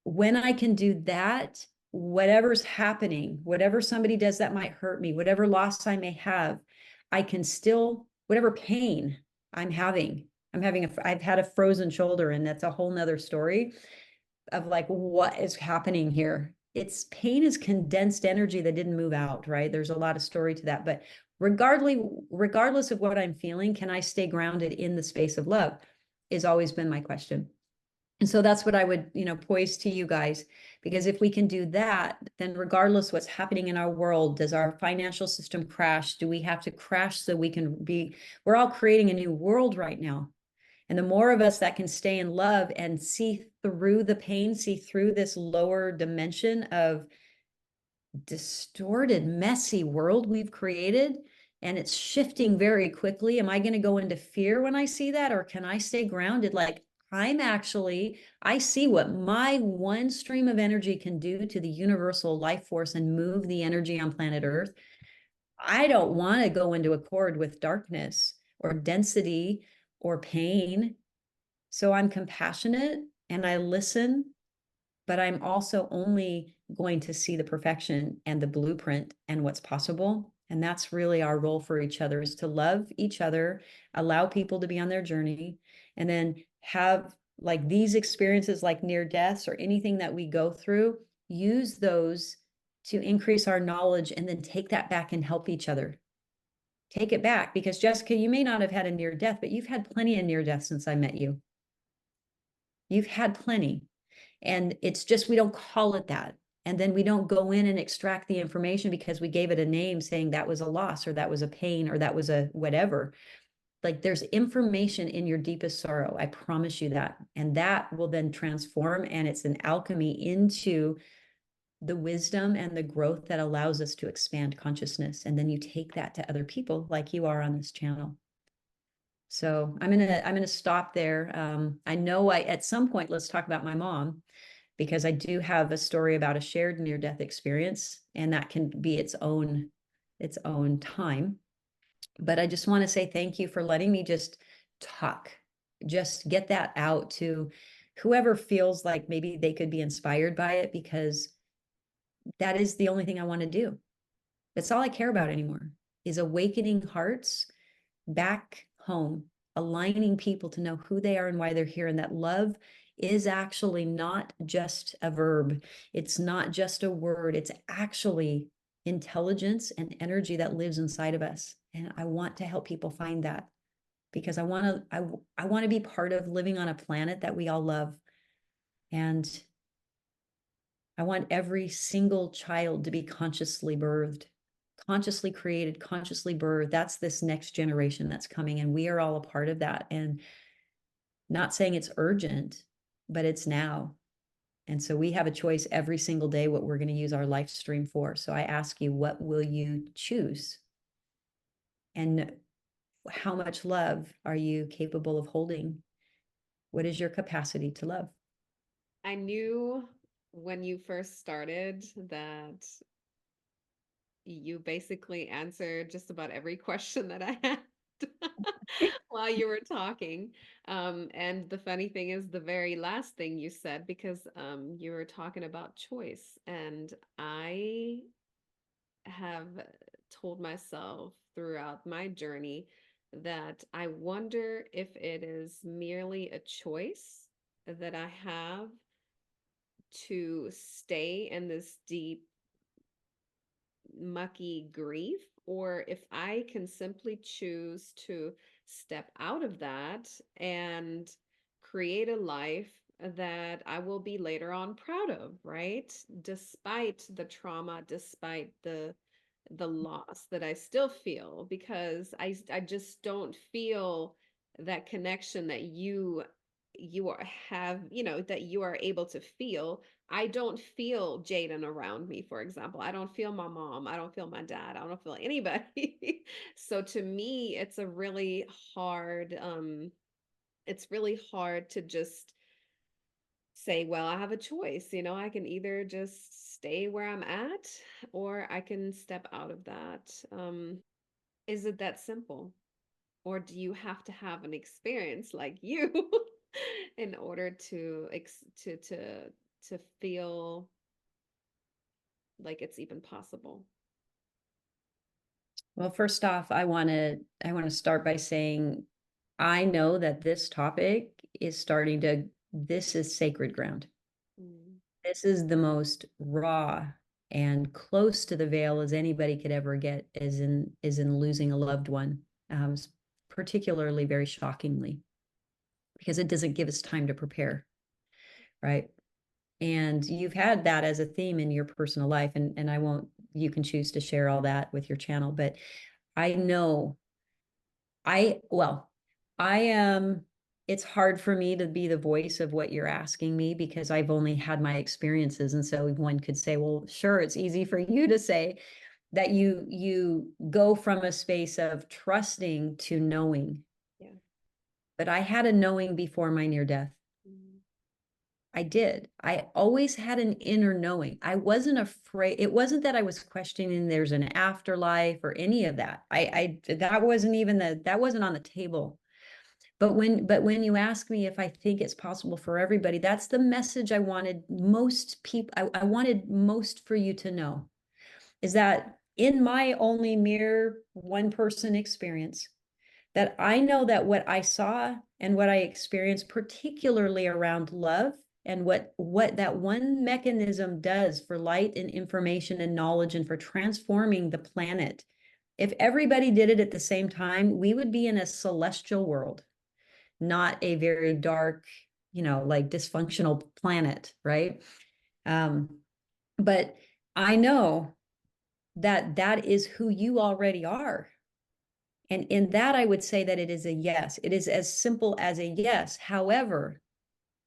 when I can do that, whatever's happening, whatever somebody does that might hurt me, whatever loss I may have, I can still, whatever pain I'm having, I've had a frozen shoulder, and that's a whole nother story of like, what is happening here? It's pain is condensed energy that didn't move out, right? There's a lot of story to that, but regardless of what I'm feeling, can I stay grounded in the space of love has always been my question. And so that's what I would, poise to you guys, because if we can do that, then regardless what's happening in our world, does our financial system crash? Do we have to crash so we can we're all creating a new world right now. And the more of us that can stay in love and see through the pain, see through this lower dimension of distorted, messy world we've created, and it's shifting very quickly. Am I going to go into fear when I see that? Or can I stay grounded? Like, I see what my one stream of energy can do to the universal life force and move the energy on planet Earth. I don't want to go into accord with darkness or density or pain. So I'm compassionate and I listen, but I'm also only going to see the perfection and the blueprint and what's possible. And that's really our role for each other, is to love each other, allow people to be on their journey, and then have like these experiences like near deaths or anything that we go through, use those to increase our knowledge and then take that back and help each other. Take it back, because Jessica, you may not have had a near death, but you've had plenty of near deaths since I met you. You've had plenty. And it's just, we don't call it that. And then we don't go in and extract the information because we gave it a name saying that was a loss or that was a pain or that was a whatever. Like, there's information in your deepest sorrow. I promise you that. And that will then transform, and it's an alchemy into the wisdom and the growth that allows us to expand consciousness. And then you take that to other people like you are on this channel. So I'm gonna stop there. I know at some point, let's talk about my mom, because I do have a story about a shared near-death experience, and that can be its own its own time. But I just want to say thank you for letting me just talk, just get that out to whoever feels like maybe they could be inspired by it, because that is the only thing I want to do. That's all I care about anymore, is awakening hearts back home, aligning people to know who they are and why they're here, and that love is actually not just a verb. It's not just a word. It's actually intelligence and energy that lives inside of us. And I want to help people find that, because I want to be part of living on a planet that we all love. And I want every single child to be consciously birthed, consciously created, consciously birthed. That's this next generation that's coming, and we are all a part of that. And not saying it's urgent, but it's now. And so we have a choice every single day what we're going to use our life stream for. So I ask you, what will you choose? And how much love are you capable of holding? What is your capacity to love? I knew when you first started that you basically answered just about every question that I had while you were talking. And the funny thing is the very last thing you said, because you were talking about choice. And I have told myself throughout my journey that I wonder if it is merely a choice that I have to stay in this deep, mucky grief, or if I can simply choose to step out of that and create a life that I will be later on proud of, right? Despite the trauma, despite the loss that I still feel, because I just don't feel that connection that have, that you are able to feel. I don't feel Jaden around me, for example. I don't feel my mom. I don't feel my dad. I don't feel anybody. So to me, it's really hard to just say, well, I have a choice. I can either just stay where I'm at, or I can step out of that. Is it that simple? Or do you have to have an experience like you in order to feel like it's even possible? Well, first off, I want to start by saying I know that this topic is this is sacred ground. Mm, This is the most raw and close to the veil as anybody could ever get, is in losing a loved one, um, particularly very shockingly, because it doesn't give us time to prepare, right? And you've had that as a theme in your personal life, and I won't, you can choose to share all that with your channel, but I know well, I am, it's hard for me to be the voice of what you're asking me, because I've only had my experiences. And so one could say, well, sure, it's easy for you to say that you go from a space of trusting to knowing. yeah. But I had a knowing before my near death. Mm, I did. I always had an inner knowing. I wasn't afraid. It wasn't that I was questioning there's an afterlife or any of that. That wasn't even that wasn't on the table. But when you ask me if I think it's possible for everybody, that's the message I wanted most people. I wanted most for you to know, is that in my only mere one person experience, that I know that what I saw and what I experienced, particularly around love, and what that one mechanism does for light and information and knowledge and for transforming the planet. If everybody did it at the same time, we would be in a celestial world, not a very dark, like dysfunctional planet, right? Um, but I know that that is who you already are. And in that, I would say that it is a yes. It is as simple as a yes. However,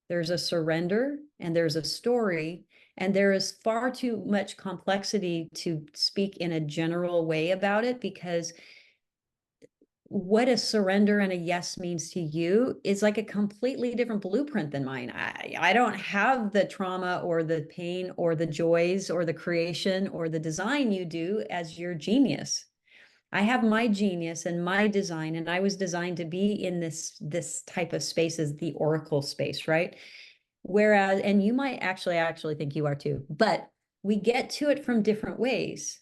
there's a surrender and there's a story, and there is far too much complexity to speak in a general way about it, because what a surrender and a yes means to you is like a completely different blueprint than mine. I don't have the trauma or the pain or the joys or the creation or the design you do as your genius. I have my genius and my design, and I was designed to be in this type of space as the oracle space, right? Whereas, and you might actually think you are too, but we get to it from different ways.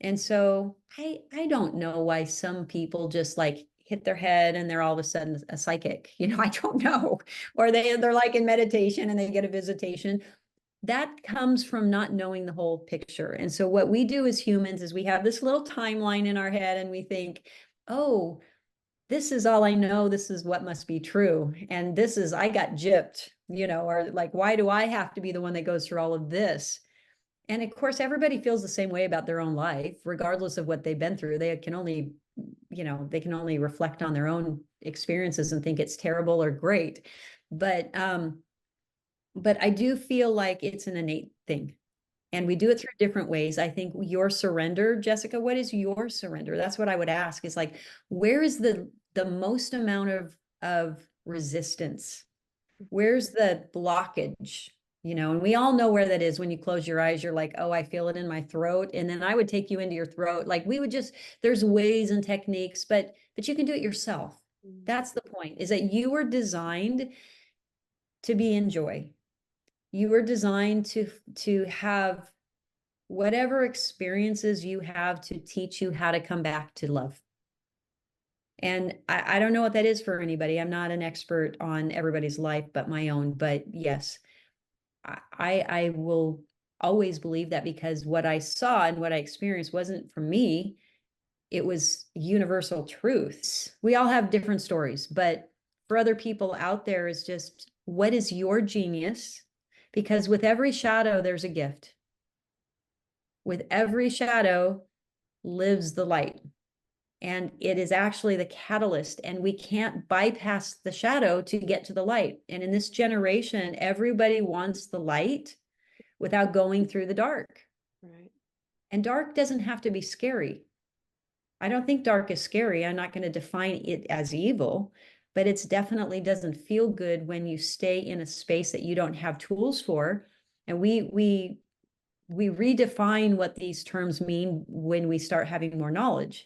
And so I don't know why some people just like hit their head and they're all of a sudden a psychic. I don't know. Or they're like in meditation and they get a visitation. That comes from not knowing the whole picture. And so what we do as humans is we have this little timeline in our head and we think, oh, this is all I know. This is what must be true. And this is, I got gypped, or like, why do I have to be the one that goes through all of this? And of course, everybody feels the same way about their own life, regardless of what they've been through. They can only, they can only reflect on their own experiences and think it's terrible or great. But I do feel like it's an innate thing. And we do it through different ways. I think your surrender, Jessica, what is your surrender? That's what I would ask is like, where is the most amount of resistance? Where's the blockage? And we all know where that is. When you close your eyes, you're like, oh, I feel it in my throat. And then I would take you into your throat. Like there's ways and techniques, but you can do it yourself. That's the point, is that you were designed to be in joy. You were designed to have whatever experiences you have to teach you how to come back to love. And I don't know what that is for anybody. I'm not an expert on everybody's life but my own. But yes, I will always believe that, because what I saw and what I experienced wasn't from me. It was universal truths. We all have different stories, but for other people out there is just, what is your genius? Because with every shadow, there's a gift. With every shadow lives the light. And it is actually the catalyst, and we can't bypass the shadow to get to the light. And in this generation, everybody wants the light without going through the dark. Right. And dark doesn't have to be scary. I don't think dark is scary. I'm not going to define it as evil, but it's definitely doesn't feel good when you stay in a space that you don't have tools for. And we redefine what these terms mean when we start having more knowledge.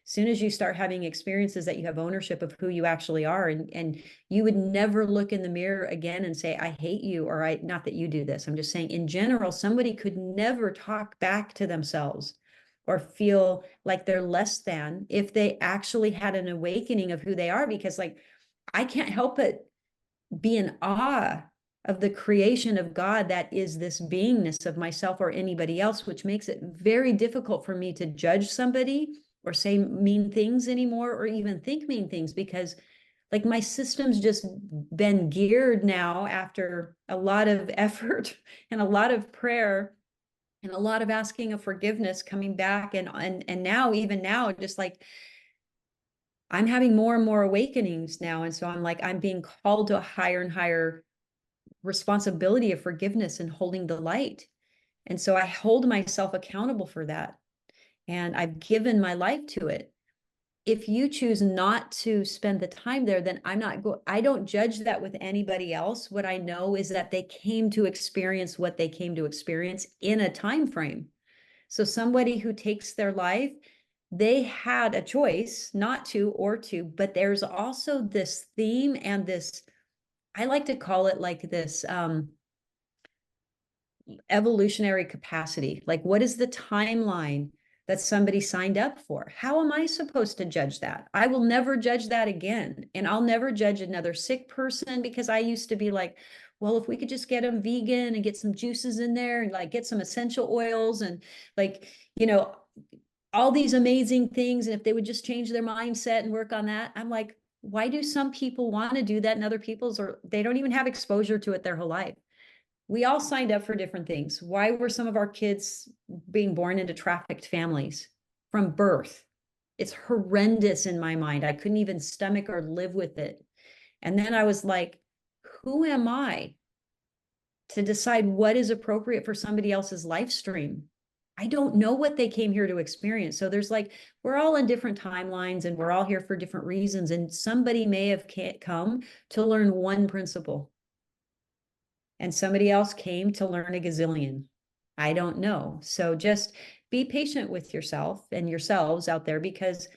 As soon as you start having experiences that you have ownership of who you actually are, and you would never look in the mirror again and say, I hate you, or not that you do this. I'm just saying in general, somebody could never talk back to themselves or feel like they're less than if they actually had an awakening of who they are, because like, I can't help but be in awe of the creation of God that is this beingness of myself or anybody else, which makes it very difficult for me to judge somebody or say mean things anymore, or even think mean things, because like my system's just been geared now after a lot of effort and a lot of prayer and a lot of asking of forgiveness, coming back, and now, even now, just like I'm having more and more awakenings now. And so I'm being called to a higher and higher responsibility of forgiveness and holding the light. And so I hold myself accountable for that. And I've given my life to it. If you choose not to spend the time there, then I don't judge that with anybody else. What I know is that they came to experience what they came to experience in a time frame. So somebody who takes their life, they had a choice not to or to, but there's also this theme and this, I like to call it like this evolutionary capacity. Like, what is the timeline that somebody signed up for? How am I supposed to judge that? I will never judge that again. And I'll never judge another sick person, because I used to be like, well, if we could just get them vegan and get some juices in there and like get some essential oils and like, all these amazing things. And if they would just change their mindset and work on that, I'm like, why do some people want to do that and other people's, or they don't even have exposure to it their whole life? We all signed up for different things. Why were some of our kids being born into trafficked families from birth? It's horrendous in my mind. I couldn't even stomach or live with it. And then I was like, who am I to decide what is appropriate for somebody else's life stream? I don't know what they came here to experience. So there's like, we're all in different timelines and we're all here for different reasons. And somebody may have come to learn one principle and somebody else came to learn a gazillion. I don't know. So just be patient with yourself and yourselves out there, because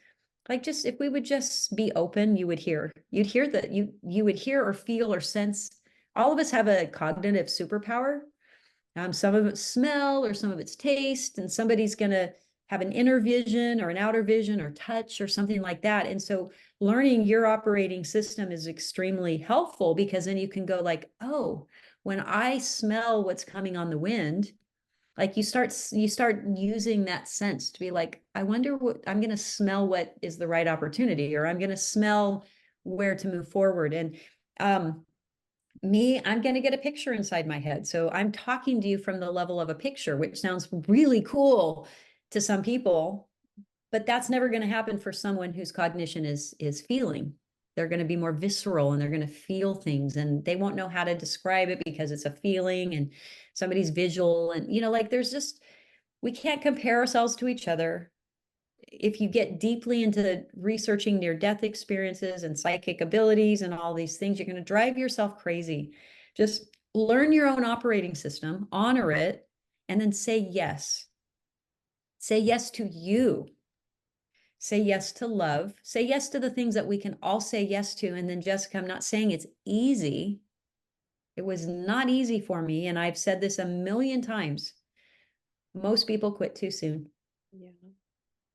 like, just if we would just be open, you'd hear that you would hear or feel or sense. All of us have a cognitive superpower. Some of it's smell or some of it's taste, and somebody's going to have an inner vision or an outer vision or touch or something like that. And so learning your operating system is extremely helpful, because then you can go like, oh, when I smell what's coming on the wind, like you start using that sense to be like, I wonder what I'm going to smell, what is the right opportunity, or I'm going to smell where to move forward. And I'm going to get a picture inside my head. So I'm talking to you from the level of a picture, which sounds really cool to some people, but that's never going to happen for someone whose cognition is feeling. They're going to be more visceral and they're going to feel things, and they won't know how to describe it because it's a feeling and somebody's visual. And, like, there's just, we can't compare ourselves to each other. If you get deeply into researching near-death experiences and psychic abilities and all these things, you're going to drive yourself crazy. Just learn your own operating system, honor it, and then say yes. Say yes to you. Say yes to love. Say yes to the things that we can all say yes to. And then, Jessica, I'm not saying it's easy. It was not easy for me. And I've said this a million times. Most people quit too soon. Yeah.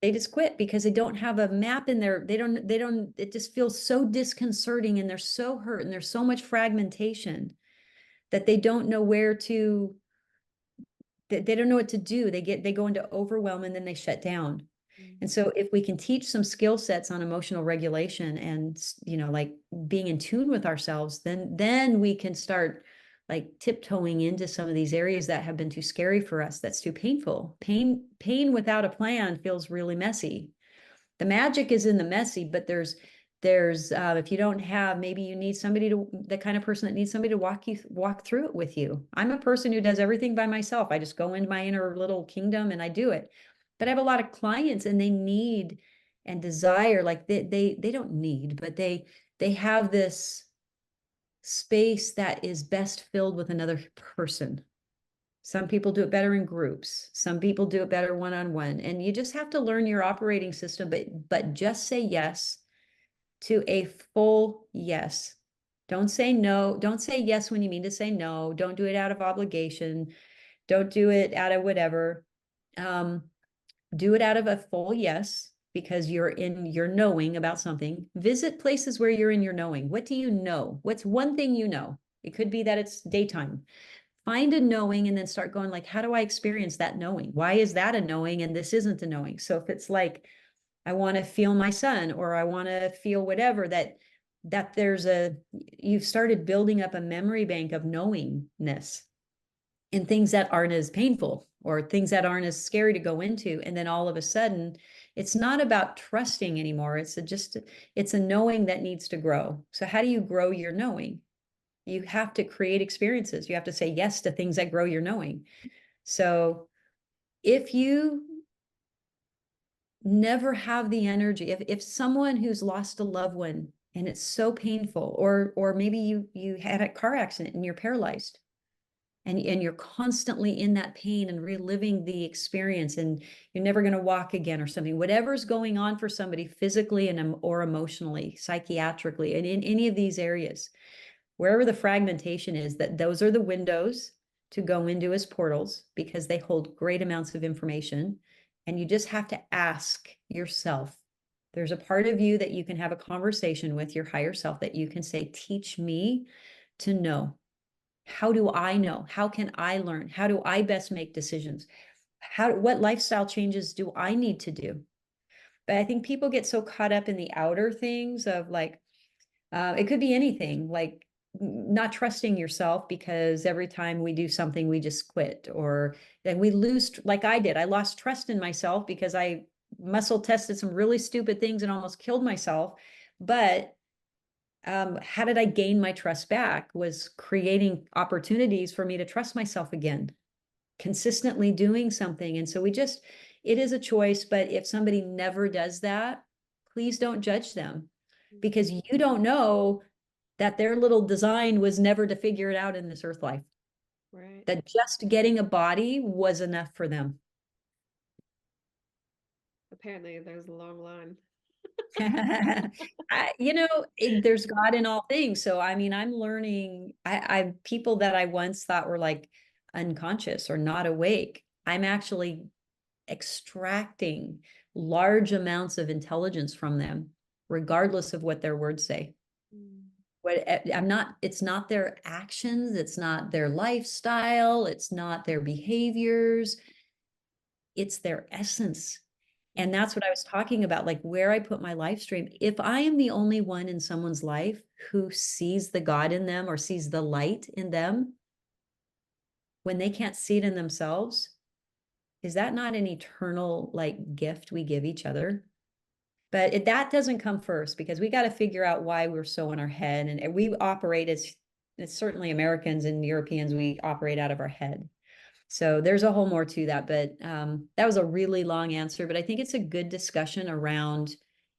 They just quit because they don't have a map in there. It just feels so disconcerting, and they're so hurt, and there's so much fragmentation that they don't know they don't know what to do. They go into overwhelm and then they shut down. And so if we can teach some skill sets on emotional regulation and, like being in tune with ourselves, then we can start like tiptoeing into some of these areas that have been too scary for us. That's too painful. Pain without a plan feels really messy. The magic is in the messy, but there's if you don't have, maybe you need the kind of person that needs somebody to walk through it with you. I'm a person who does everything by myself. I just go into my inner little kingdom and I do it. But I have a lot of clients, and they need and desire, like they don't need, but they have this space that is best filled with another person. Some people do it better in groups. Some people do it better one-on-one. And you just have to learn your operating system, but just say yes to a full yes. Don't say no. Don't say yes when you mean to say no. Don't do it out of obligation. Don't do it out of whatever. Do it out of a full yes, because you're in your knowing about something. Visit places where you're in your knowing. What do you know? What's one thing you know? It could be that it's daytime. Find a knowing and then start going like, how do I experience that knowing? Why is that a knowing and this isn't a knowing? So if it's like, I want to feel my son, or I want to feel whatever, that you've started building up a memory bank of knowingness and things that aren't as painful or things that aren't as scary to go into. And then all of a sudden, it's not about trusting anymore. It's a knowing that needs to grow. So how do you grow your knowing? You have to create experiences. You have to say yes to things that grow your knowing. So if you never have the energy, if someone who's lost a loved one and it's so painful, or maybe you had a car accident and you're paralyzed, and you're constantly in that pain and reliving the experience, and you're never going to walk again or something, whatever's going on for somebody physically or emotionally, psychiatrically, and in any of these areas, wherever the fragmentation is, that those are the windows to go into as portals, because they hold great amounts of information. And you just have to ask yourself. There's a part of you that you can have a conversation with, your higher self, that you can say, teach me to know. How do I know? How can I learn? How do I best make decisions? What lifestyle changes do I need to do? But I think people get so caught up in the outer things of like, it could be anything, like not trusting yourself because every time we do something, we just quit, or then we lose, like I did. I lost trust in myself because I muscle tested some really stupid things and almost killed myself. But how did I gain my trust back? Was creating opportunities for me to trust myself again. consistently doing something. And so it is a choice, but if somebody never does that, please don't judge them, because you don't know that their little design was never to figure it out in this earth life, Right. that just getting a body was enough for them. Apparently, there's a long line. There's God in all things. So, I mean, I'm learning, people that I once thought were like unconscious or not awake, I'm actually extracting large amounts of intelligence from them, regardless of what their words say. Mm. It's not their actions, it's not their lifestyle, it's not their behaviors, it's their essence. And that's what I was talking about, like where I put my life stream. If I am the only one in someone's life who sees the God in them or sees the light in them when they can't see it in themselves, is that not an eternal like gift we give each other? But that doesn't come first, because we got to figure out why we're so in our head. And we operate as, it's certainly Americans and Europeans, we operate out of our head. So there's a whole more to that, but that was a really long answer. But I think it's a good discussion around,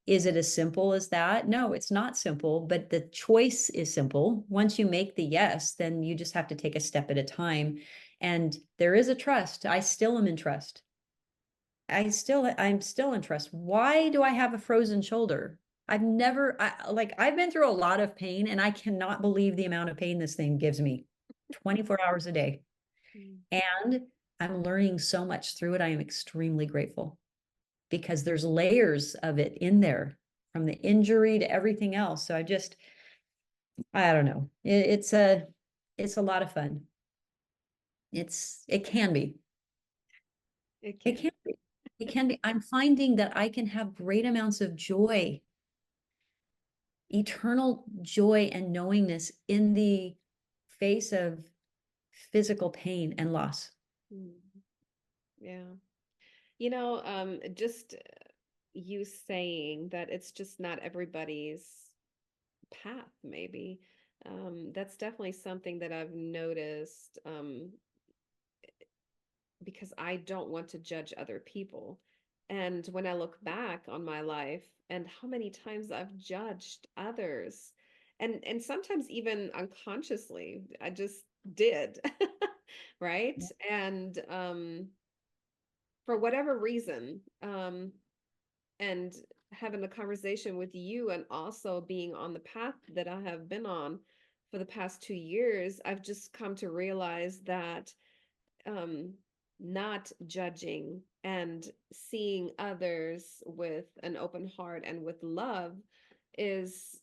is it as simple as that? No, it's not simple, but the choice is simple. Once you make the yes, then you just have to take a step at a time. And there is a trust. I still am in trust. I'm still in trust. Why do I have a frozen shoulder? I've been through a lot of pain, and I cannot believe the amount of pain this thing gives me 24 hours a day. Mm. And I'm learning so much through it. I am extremely grateful, because there's layers of it in there, from the injury to everything else. So I don't know. It's a lot of fun. It can be. It It can. can be. It can be. I'm finding that I can have great amounts of joy, eternal joy and knowingness in the face of physical pain and loss. Mm. Yeah. Just you saying that it's just not everybody's path, maybe. That's definitely something that I've noticed, because I don't want to judge other people. And when I look back on my life and how many times I've judged others, and sometimes even unconsciously, I just did, right? And for whatever reason, and having a conversation with you and also being on the path that I have been on for the past 2 years, I've just come to realize that um, not judging and seeing others with an open heart and with love is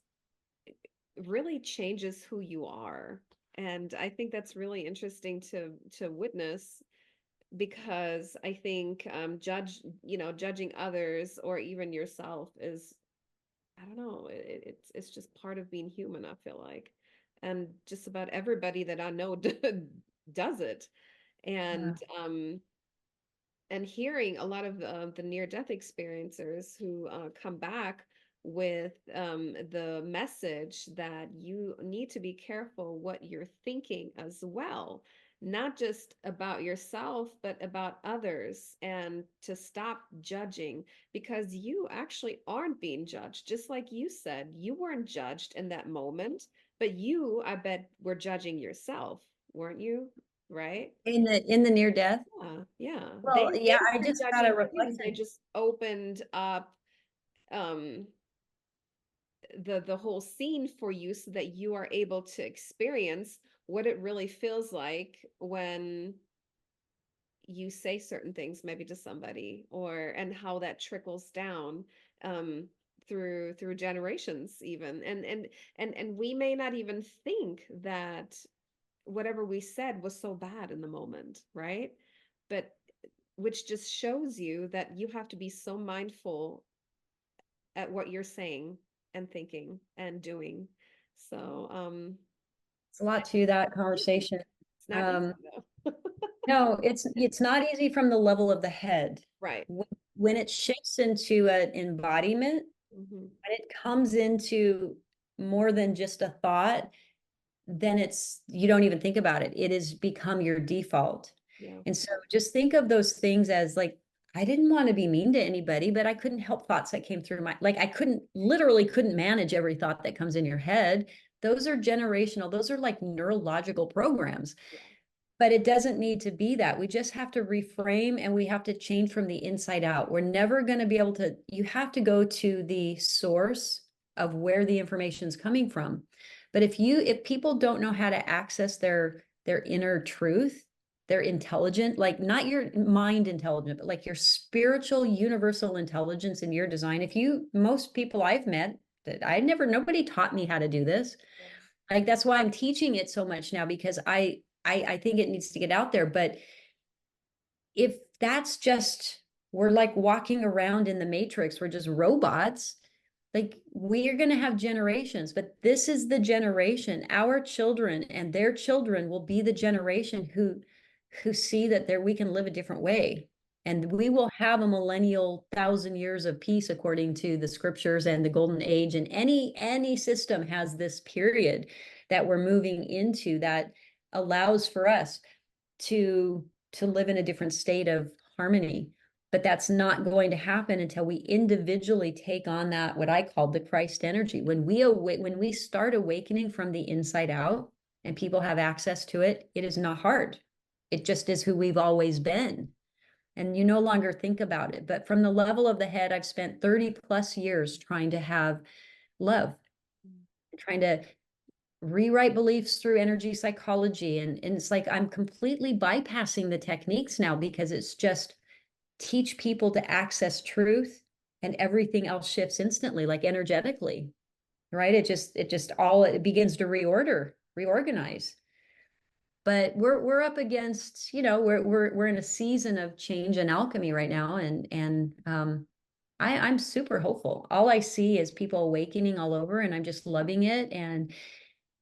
really changes who you are. And I think that's really interesting to witness, because I think judging others or even yourself is, I don't know, it's just part of being human, I feel like. And just about everybody that I know does it. Yeah. And hearing a lot of the near-death experiencers who come back with the message that you need to be careful what you're thinking as well, not just about yourself, but about others, and to stop judging, because you actually aren't being judged. Just like you said, you weren't judged in that moment, but you, I bet, were judging yourself, weren't you? Right? In the near death. Yeah, yeah. Well, They yeah, I weren't just had a judging you. They reflection. just opened up um the whole scene for you so that you are able to experience what it really feels like when you say certain things maybe to somebody, or and how that trickles down through generations even. And we may not even think that whatever we said was so bad in the moment, right? But which just shows you that you have to be so mindful at what you're saying and thinking and doing. So, It's a lot to that easy. conversation. It's not easy Um, though. no, it's not easy from the level of the head. Right. When it shifts into an embodiment, Hmm. when it comes into more than just a thought, then you don't even think about it. It has become your default. Yeah. And so just think of those things as like, I didn't want to be mean to anybody, but I couldn't help thoughts that came through my, like I literally couldn't manage every thought that comes in your head. Those are generational. Those are like neurological programs. Yeah. But it doesn't need to be that. We just have to reframe and we have to change from the inside out. We're never going to be able to, you have to go to the source of where the information is coming from. But if people don't know how to access their inner truth, their intelligent, like not your mind intelligent, but like your spiritual universal intelligence in your design. Most people I've met, that nobody taught me how to do this. Yeah. Like that's why I'm teaching it so much now, because I think it needs to get out there. But if that's just, we're like walking around in the matrix, we're just robots, like we are going to have generations, but this is the generation, our children and their children will be the generation who see that we can live a different way. And we will have a millennial 1,000 years of peace according to the scriptures and the golden age. And any system has this period that we're moving into that allows for us to live in a different state of harmony. But that's not going to happen until we individually take on that, what I call the Christ energy. When we start awakening from the inside out and people have access to it, it is not hard. It just is who we've always been. And you no longer think about it. But from the level of the head, I've spent 30 plus years trying to have love, trying to rewrite beliefs through energy psychology. And it's like I'm completely bypassing the techniques now because it's just teach people to access truth and everything else shifts instantly, like energetically, right? It begins to reorganize. But we're up against, we're in a season of change and alchemy right now. And I'm super hopeful. All I see is people awakening all over, and I'm just loving it. And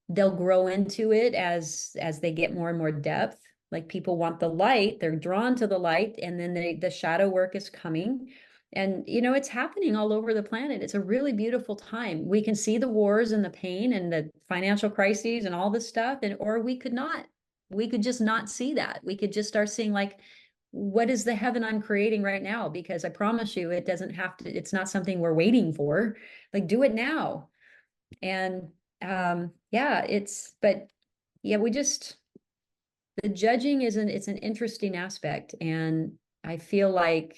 they'll grow into it as they get more and more depth. Like people want the light, they're drawn to the light, and then the shadow work is coming. And it's happening all over the planet. It's a really beautiful time. We can see the wars and the pain and the financial crises and all this stuff, or we could not. We could just not see that. We could just start seeing, like, what is the heaven I'm creating right now? Because I promise you, it doesn't have to, it's not something we're waiting for. Like, do it now. And yeah, but yeah, the judging it's an interesting aspect. And I feel like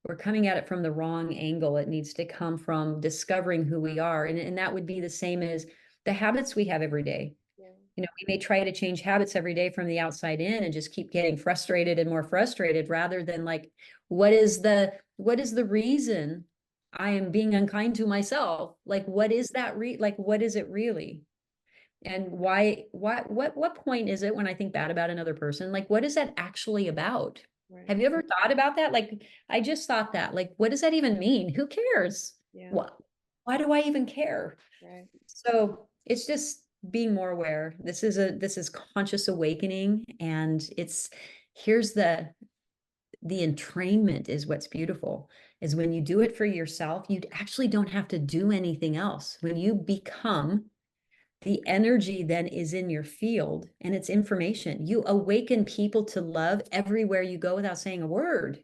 we're coming at it from the wrong angle. It needs to come from discovering who we are. And that would be the same as the habits we have every day. Yeah. We may try to change habits every day from the outside in and just keep getting frustrated and more frustrated, rather than like, what is the reason I am being unkind to myself? Like, what is that like, what is it really? And what point is it when I think bad about another person? Like, what is that actually about? Right. Have you ever thought about that? Like, I just thought that, like, what does that even mean? Who cares? Yeah. Why do I even care? Right. So it's just being more aware. This is conscious awakening. And here's the entrainment is what's beautiful, is when you do it for yourself, you actually don't have to do anything else. When you become, the energy then is in your field and it's information. You awaken people to love everywhere you go without saying a word.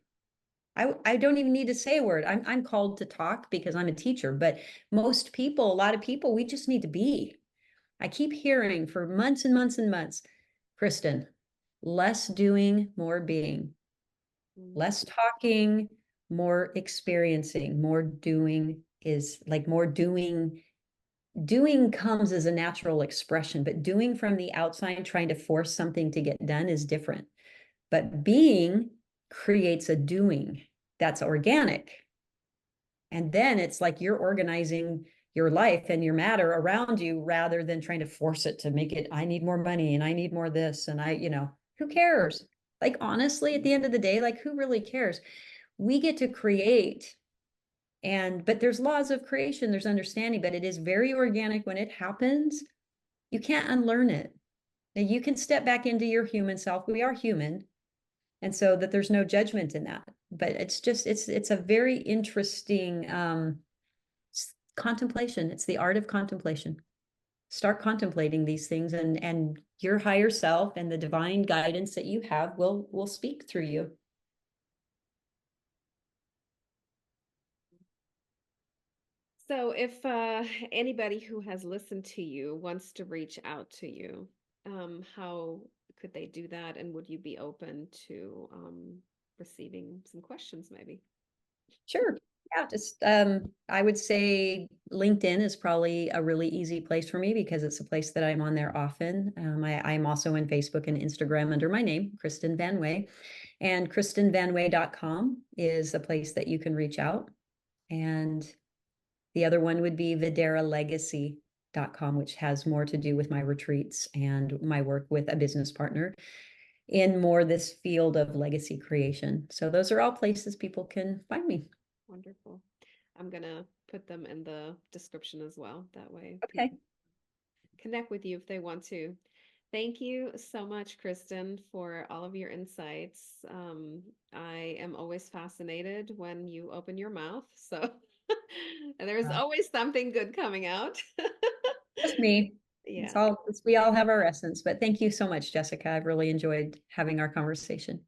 I don't even need to say a word. I'm called to talk because I'm a teacher, but a lot of people, we just need to be. I keep hearing for months and months and months, Kristin, less doing, more being, less talking, more experiencing, more doing is like more doing. Doing comes as a natural expression, but doing from the outside, trying to force something to get done is different. But being creates a doing that's organic. And then it's like you're organizing your life and your matter around you rather than trying to force it to make it, I need more money and I need more this. And who cares? Like, honestly, at the end of the day, like, who really cares? We get to create. But there's laws of creation, there's understanding, but it is very organic when it happens. You can't unlearn it. Now, you can step back into your human self. We are human. And so that there's no judgment in that. But it's a very interesting contemplation. It's the art of contemplation. start contemplating these things, and your higher self and the divine guidance that you have will speak through you. So if anybody who has listened to you wants to reach out to you, how could they do that? And would you be open to receiving some questions maybe? Sure. Yeah, just I would say LinkedIn is probably a really easy place for me because it's a place that I'm on there often. I'm also in Facebook and Instagram under my name, Kristin Van Wey. And KristinVanWey.com is a place that you can reach out. And the other one would be VideraLegacy.com, which has more to do with my retreats and my work with a business partner in more this field of legacy creation. So those are all places people can find me. Wonderful. I'm gonna put them in the description as well. That way Okay. people connect with you if they want to. Thank you so much, Kristin, for all of your insights. I am always fascinated when you open your mouth. So there's always something good coming out. Just me. Yeah. We all have our essence, but thank you so much, Jessica. I've really enjoyed having our conversation.